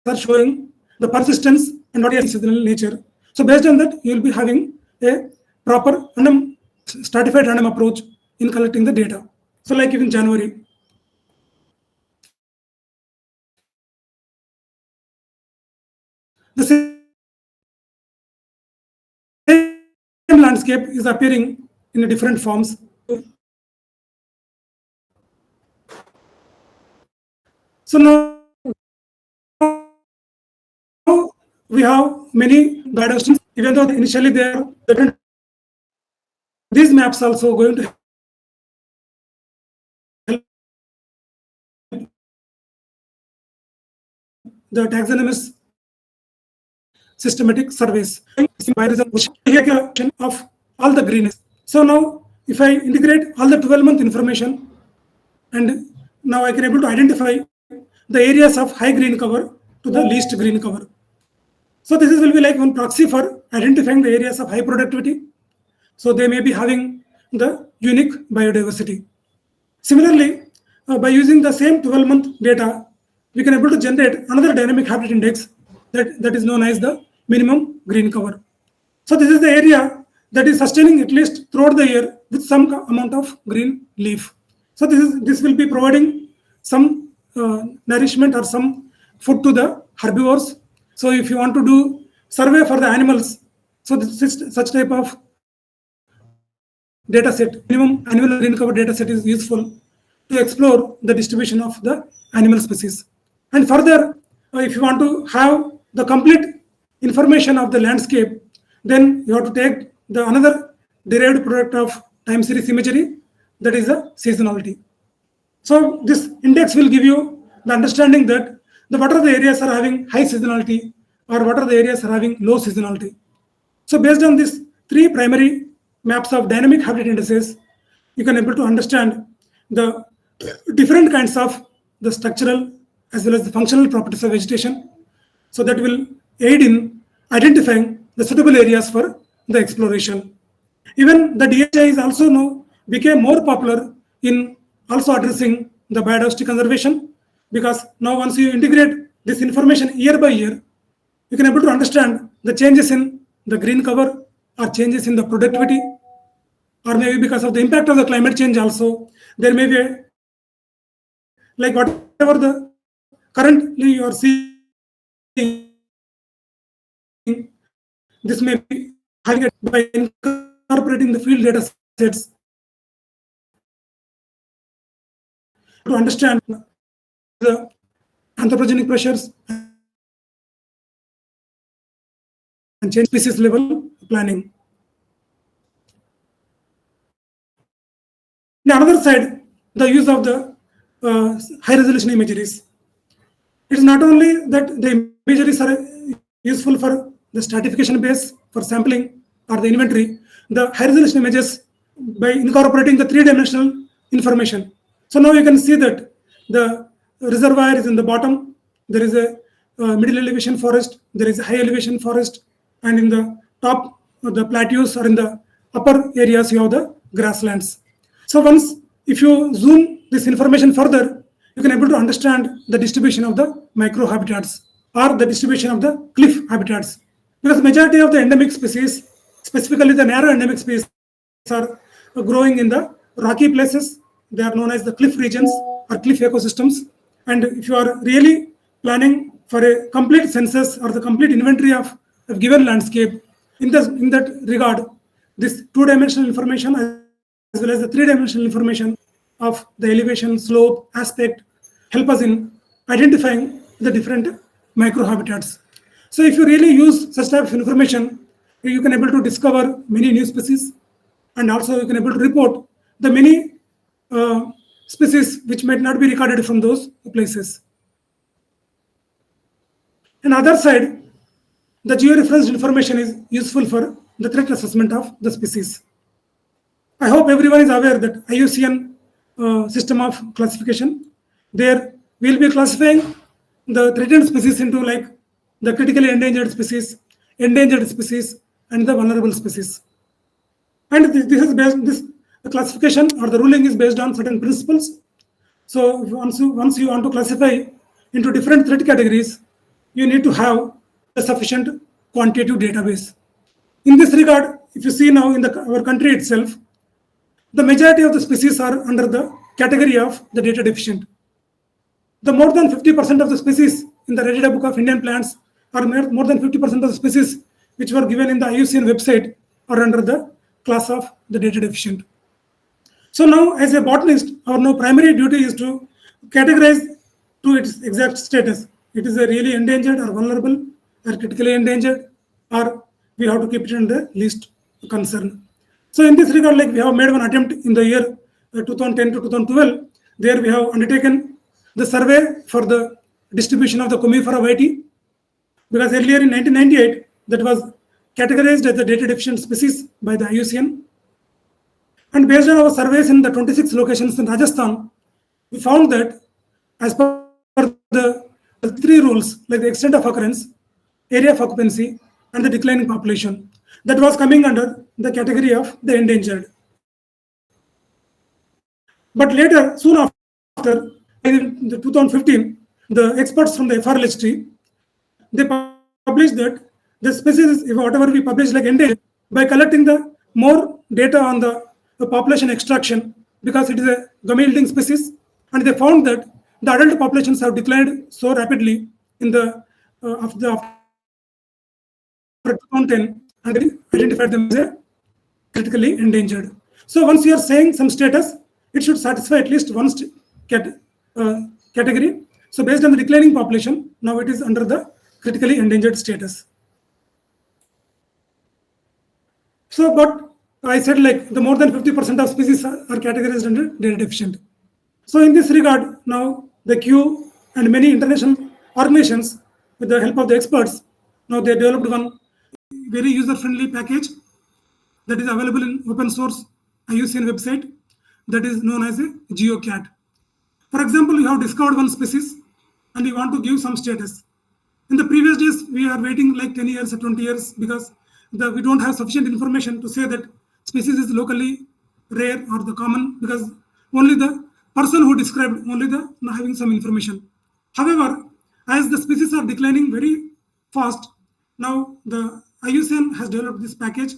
A: are showing the persistence and what is seasonal nature. So based on that, you will be having a proper random, stratified random approach in collecting the data. So like in January, the same landscape is appearing in different forms. So now we have many biodiversity, even though initially they are different. These maps also going to help the taxonomist systematic surveys of all the greenness. So now if I integrate all the 12-month information, and now I can able to identify the areas of high green cover to the least green cover. So this will be like one proxy for identifying the areas of high productivity. So they may be having the unique biodiversity. Similarly, by using the same 12-month data, we can able to generate another dynamic habitat index that is known as the minimum green cover. So this is the area that is sustaining at least throughout the year with some amount of green leaf. So this will be providing some nourishment or some food to the herbivores. So if you want to do survey for the animals, so such type of data set, minimum annual green cover data set is useful to explore the distribution of the animal species. And further, if you want to have the complete information of the landscape, then you have to take the another derived product of time series imagery, that is the seasonality. So this index will give you the understanding that what are the areas are having high seasonality or what are the areas are having low seasonality. So based on these three primary maps of dynamic habitat indices, you can able to understand the different kinds of the structural as well as the functional properties of vegetation. So that will aid in identifying the suitable areas for the exploration. Even the DHI is also now became more popular in also addressing the biodiversity conservation, because now once you integrate this information year by year, you can able to understand the changes in the green cover or changes in the productivity, or maybe because of the impact of the climate change also there may be like whatever the currently you are seeing, this may be having by incorporating the field data sets to understand the anthropogenic pressures and change species level planning. On the other side, the use of the high resolution imageries. It is not only that the imageries are useful for the stratification base for sampling or the inventory. The high resolution images by incorporating the three-dimensional information. So now you can see that the reservoir is in the bottom, there is a middle elevation forest, there is a high elevation forest, and in the top the plateaus or in the upper areas you have the grasslands. So once if you zoom this information further, you can able to understand the distribution of the microhabitats or the distribution of the cliff habitats. Because majority of the endemic species, specifically the narrow endemic species, are growing in the rocky places. They are known as the cliff regions or cliff ecosystems. And if you are really planning for a complete census or the complete inventory of a given landscape, in that regard, this two-dimensional information as well as the three-dimensional information of the elevation, slope, aspect help us in identifying the different microhabitats. So if you really use such type of information, you can able to discover many new species, and also you can able to report the many species which might not be recorded from those places. On the other side, the georeferenced information is useful for the threat assessment of the species. I hope everyone is aware that IUCN system of classification. There we will be classifying the threatened species into like the critically endangered species, and the vulnerable species. And this is based this the classification or the ruling is based on certain principles. So once you want to classify into different threat categories, you need to have a sufficient quantitative database. In this regard, if you see now in our country itself, the majority of the species are under the category of the data deficient. The more than 50% of the species in the Reddy Book of Indian Plants, or more than 50% of the species which were given in the IUCN website, are under the class of the data deficient. So now, as a botanist, our now primary duty is to categorize to its exact status. It is a really endangered or vulnerable or critically endangered, or we have to keep it in the least concern. So in this regard, like we have made one attempt in the year 2010 to 2012. There we have undertaken the survey for the distribution of the Comifera vitae, because earlier in 1998 that was categorized as the data deficient species by the IUCN. And based on our surveys in the 26 locations in Rajasthan, we found that as per the three rules, like the extent of occurrence, area of occupancy, and the declining population, that was coming under the category of the endangered. But later, soon after, in 2015, the experts from the FRLHT, they published that the species, whatever we publish like endangered, by collecting the more data on the population extraction, because it is a gummy yielding species, and they found that the adult populations have declined so rapidly in the after 2010, and they identified them as a critically endangered. So once you are saying some status, it should satisfy at least one category. So based on the declining population, now it is under the critically endangered status. So, but I said like the more than 50% of species are categorized under data deficient. So in this regard, now the Q and many international organizations, with the help of the experts, now they developed one very user-friendly package that is available in open source IUCN website, that is known as a GeoCat. For example, you have discovered one species and you want to give some status. In the previous days, we are waiting like 10 years or 20 years because we don't have sufficient information to say that species is locally rare or the common, because only the person who described only the having some information. However, as the species are declining very fast, now the IUCN has developed this package.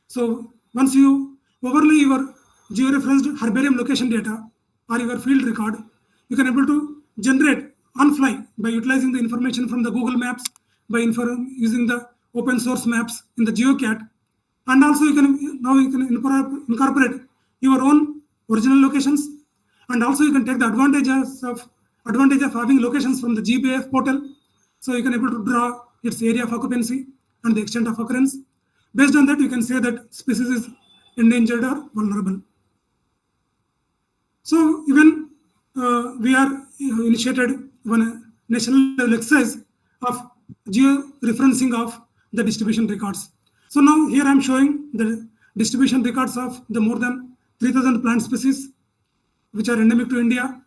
A: So once you overlay your georeferenced herbarium location data or your field record, you can able to generate on fly by utilizing the information from the Google Maps, by using the open source maps in the GeoCat, and also you can incorporate your own original locations, and also you can take the advantage of having locations from the GBAF portal. So you can able to draw its area of occupancy and the extent of occurrence. Based on that, you can say that species is endangered or vulnerable. So even we are initiated one national level exercise of geo-referencing of the distribution records. So now here I am showing the distribution records of the more than 3,000 plant species which are endemic to India,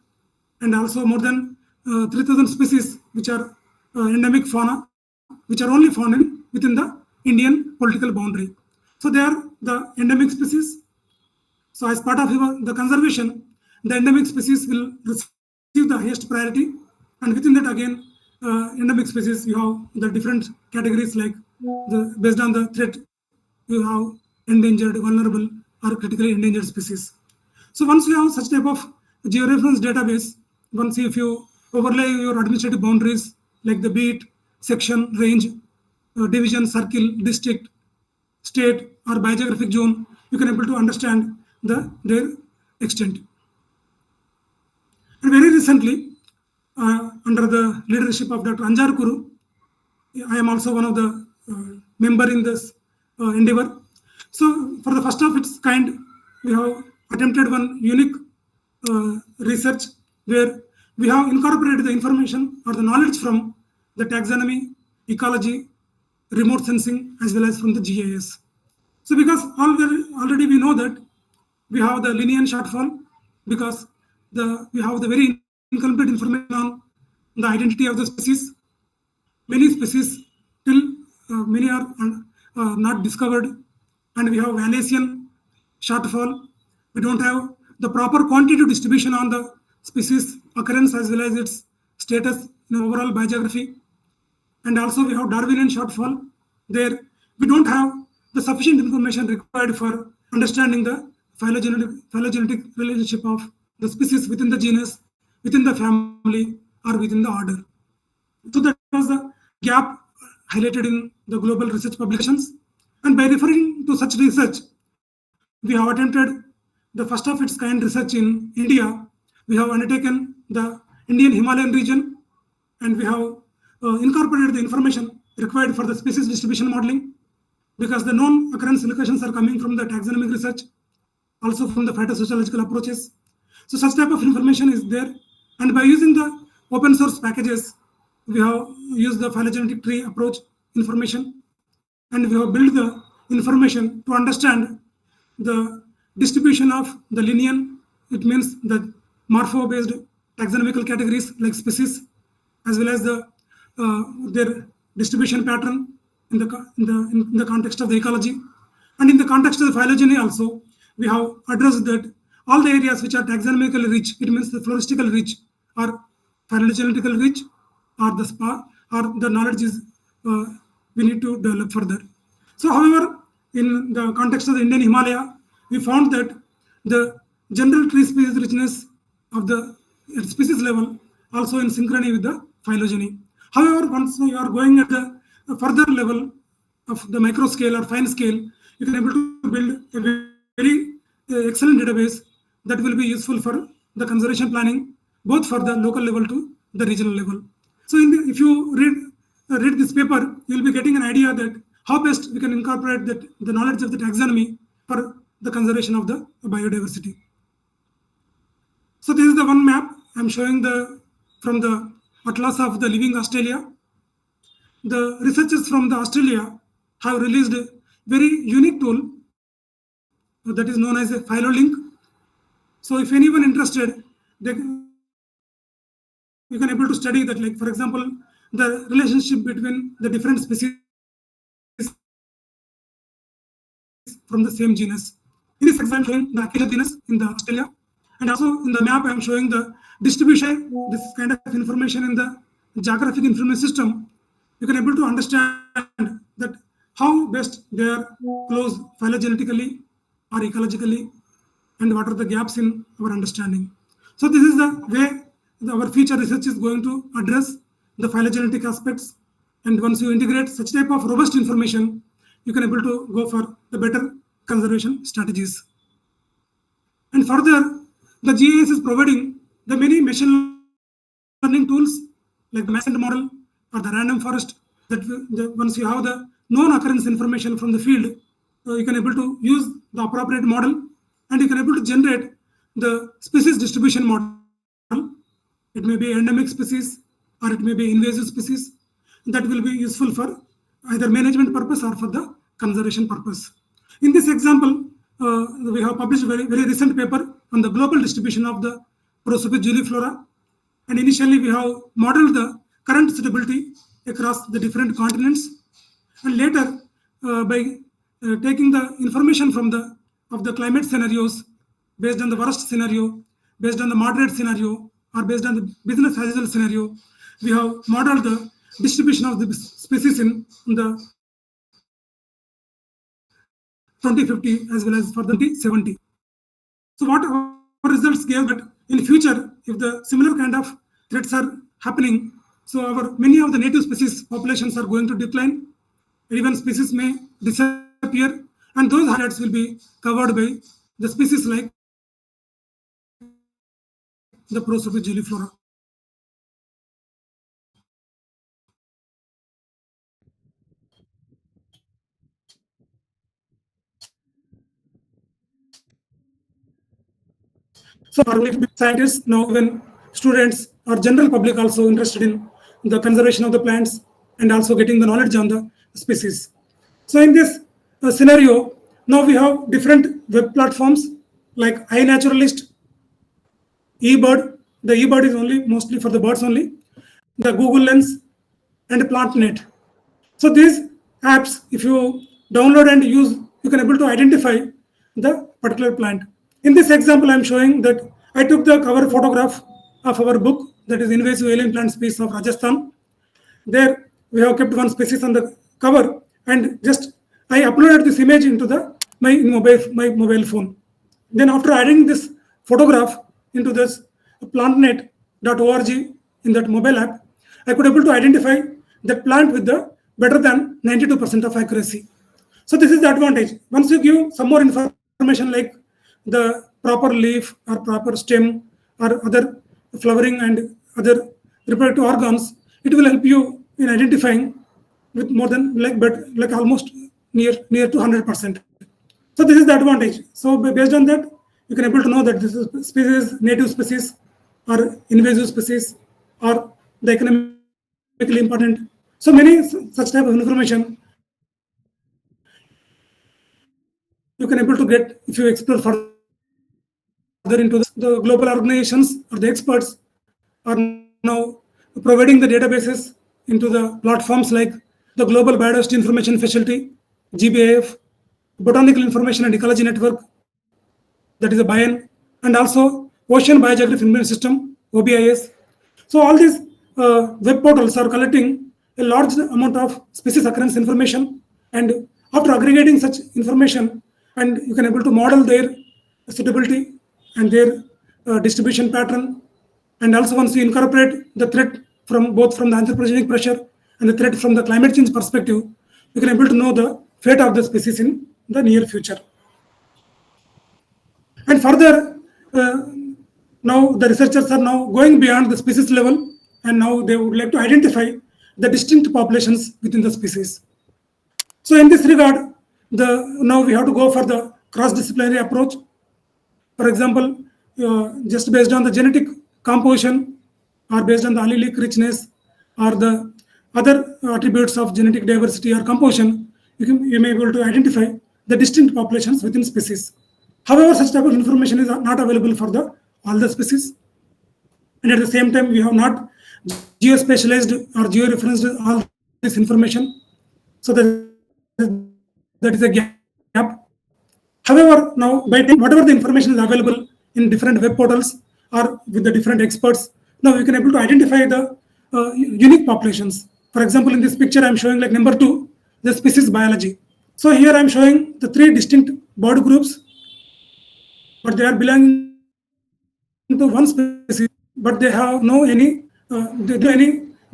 A: and also more than 3,000 species which are endemic fauna, which are only found within the Indian political boundary. So they are the endemic species. So as part of the conservation, the endemic species will receive the highest priority, and within that again, endemic species you have the different categories like based on the threat you have endangered, vulnerable, or critically endangered species. So once you have such type of georeference database, once if you overlay your administrative boundaries like the beat, section, range, division, circle, district, state, or biogeographic zone, you can able to understand their extent. And very recently, under the leadership of Dr. Anjar Kuru, I am also one of the member in this endeavor. So for the first of its kind, we have attempted one unique research where we have incorporated the information or the knowledge from the taxonomy, ecology, remote sensing, as well as from the GIS. So because already we know that we have the linear shortfall because we have the very incomplete information on the identity of the species. Many species till many are not discovered, and we have Wallacean shortfall. We don't have the proper quantitative distribution on the species occurrence as well as its status in overall biogeography. And also we have Darwinian shortfall. There we don't have the sufficient information required for understanding the phylogenetic relationship of the species within the genus, within the family, or within the order. So that was the gap highlighted in the global research publications. And by referring to such research, we have attempted the first of its kind research in India. We have undertaken the Indian Himalayan region, and we have incorporated the information required for the species distribution modeling, because the known occurrence locations are coming from the taxonomic research, also from the phytosociological approaches. So such type of information is there, and by using the open source packages, we have used the phylogenetic tree approach information, and we have built the information to understand the distribution of the linear. It means the morpho-based taxonomical categories like species, as well as their distribution pattern in the context of the ecology, and in the context of the phylogeny also, we have addressed that all the areas which are taxonomically rich, it means the floristical rich or phylogenetical rich, or the spa, or the knowledge is we need to develop further. So, however, in the context of the Indian Himalaya, we found that the general tree species richness of the at species level also in synchrony with the phylogeny. However, once you are going at the further level of the micro scale or fine scale, you can able to build a very excellent database that will be useful for the conservation planning, both for the local level to the regional level. So, if you read this paper, you will be getting an idea that how best we can incorporate the knowledge of the taxonomy for the conservation of the biodiversity. So this is the one map I'm showing from the Atlas of the Living Australia. The researchers from the Australia have released a very unique tool that is known as a PhyloLink. So if anyone interested, you can able to study that, like for example, the relationship between the different species from the same genus. In this example, I'm showing the Acacia genus in the Australia, and also in the map I'm showing the distribution, this kind of information in the geographic information system. You can able to understand that how best they are close phylogenetically or ecologically, and what are the gaps in our understanding. So this is the way our future research is going to address the phylogenetic aspects. And once you integrate such type of robust information, you can able to go for the better conservation strategies. And further, the GIS is providing the many machine learning tools like the mass scent model or the random forest, that once you have the known occurrence information from the field, you can able to use the appropriate model, and you can able to generate the species distribution model. It may be endemic species or it may be invasive species, that will be useful for either management purpose or for the conservation purpose. So this is the In this example, we have published a very recent paper on the global distribution of the Prosopis juliflora. And initially, we have modeled the current suitability across the different continents. And later, by taking the information from the climate scenarios based on the worst scenario, based on the moderate scenario, or based on the business as usual scenario, we have modeled the distribution of the species in the 2050 as well as for the 2070. So what our results gave that in future, if the similar kind of threats are happening, so our many of the native species populations are going to decline, even species may disappear, and those habitats will be covered by the species like the Prosopis juliflora. So for scientists, now even students or general public also interested in the conservation of the plants and also getting the knowledge on the species. So in this scenario, now we have different web platforms like iNaturalist, eBird. The eBird is only mostly for the birds only. The Google Lens and PlantNet. So these apps, if you download and use, you can able to identify the particular plant. In this example, I'm showing that I took the cover photograph of our book, that is Invasive Alien Plant Species of Rajasthan. There we have kept one species on the cover, and just I uploaded this image into my mobile phone. Then after adding this photograph into this plantnet.org in that mobile app, I could able to identify that plant with the better than 92% of accuracy. So this is the advantage. Once you give some more information like the proper leaf or proper stem or other flowering and other reproductive organs, it will help you in identifying with more than like almost near to 100%. So this is the advantage. So based on that, you can able to know that this is species, native species, or invasive species, or the economically important. So many such type of information you can able to get if you explore further into this. The global organizations or the experts are now providing the databases into the platforms like the Global Biodiversity Information Facility, GBIF, Botanical Information and Ecology Network, that is a BIAN, and also Ocean Biogeography Information System, OBIS. So all these web portals are collecting a large amount of species occurrence information, and after aggregating such information, and you can able to model their suitability and their distribution pattern, and also once you incorporate the threat from both from the anthropogenic pressure and the threat from the climate change perspective, you can able to know the fate of the species in the near future. And further, now the researchers are now going beyond the species level, and now they would like to identify the distinct populations within the species. So in this regard, now we have to go for the cross-disciplinary approach. For example, just based on the genetic composition or based on the allelic richness or the other attributes of genetic diversity or composition, you may be able to identify the distinct populations within species. However, such type of information is not available for all the species. And at the same time, we have not geospatialized or georeferenced all this information. So that is a gap. However, now by taking whatever the information is available in different web portals or with the different experts, now we can able to identify the unique populations. For example, in this picture, I'm showing like number 2, the species biology. So here I'm showing the 3 distinct bird groups, but they are belonging to one species, but they have any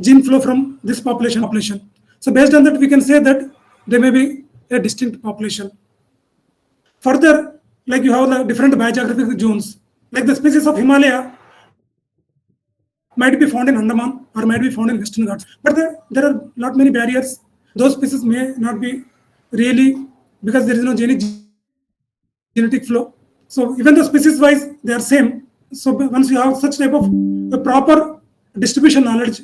A: gene flow from this population. So based on that, we can say that they may be a distinct population. Further, like you have the different biogeographic zones, like the species of Himalaya might be found in Andaman or might be found in Western Ghats, but there are not many barriers. Those species may not be really, because there is no genetic flow. So even the species wise, they are same. So once you have such type of a proper distribution knowledge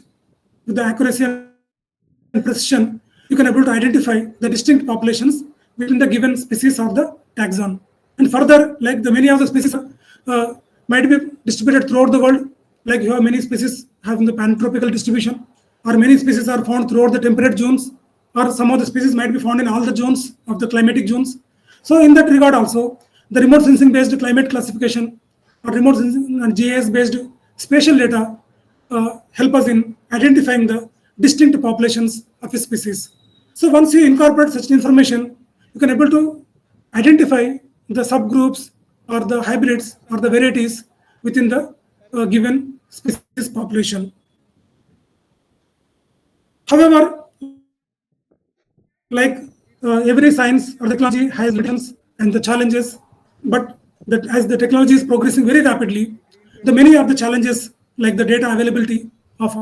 A: with the accuracy and precision, you can able to identify the distinct populations within the given species or the taxon. And further, like the many of the species might be distributed throughout the world. Like you have many species having the pantropical distribution, or many species are found throughout the temperate zones, or some of the species might be found in all the zones of the climatic zones. So in that regard also, the remote sensing based climate classification or remote sensing and GIS based spatial data help us in identifying the distinct populations of a species. So once you incorporate such information, you can able to identify the subgroups or the hybrids or the varieties within the given species population. However, like every science or technology has limitations and the challenges, but that as the technology is progressing very rapidly, the many of the challenges like the data availability of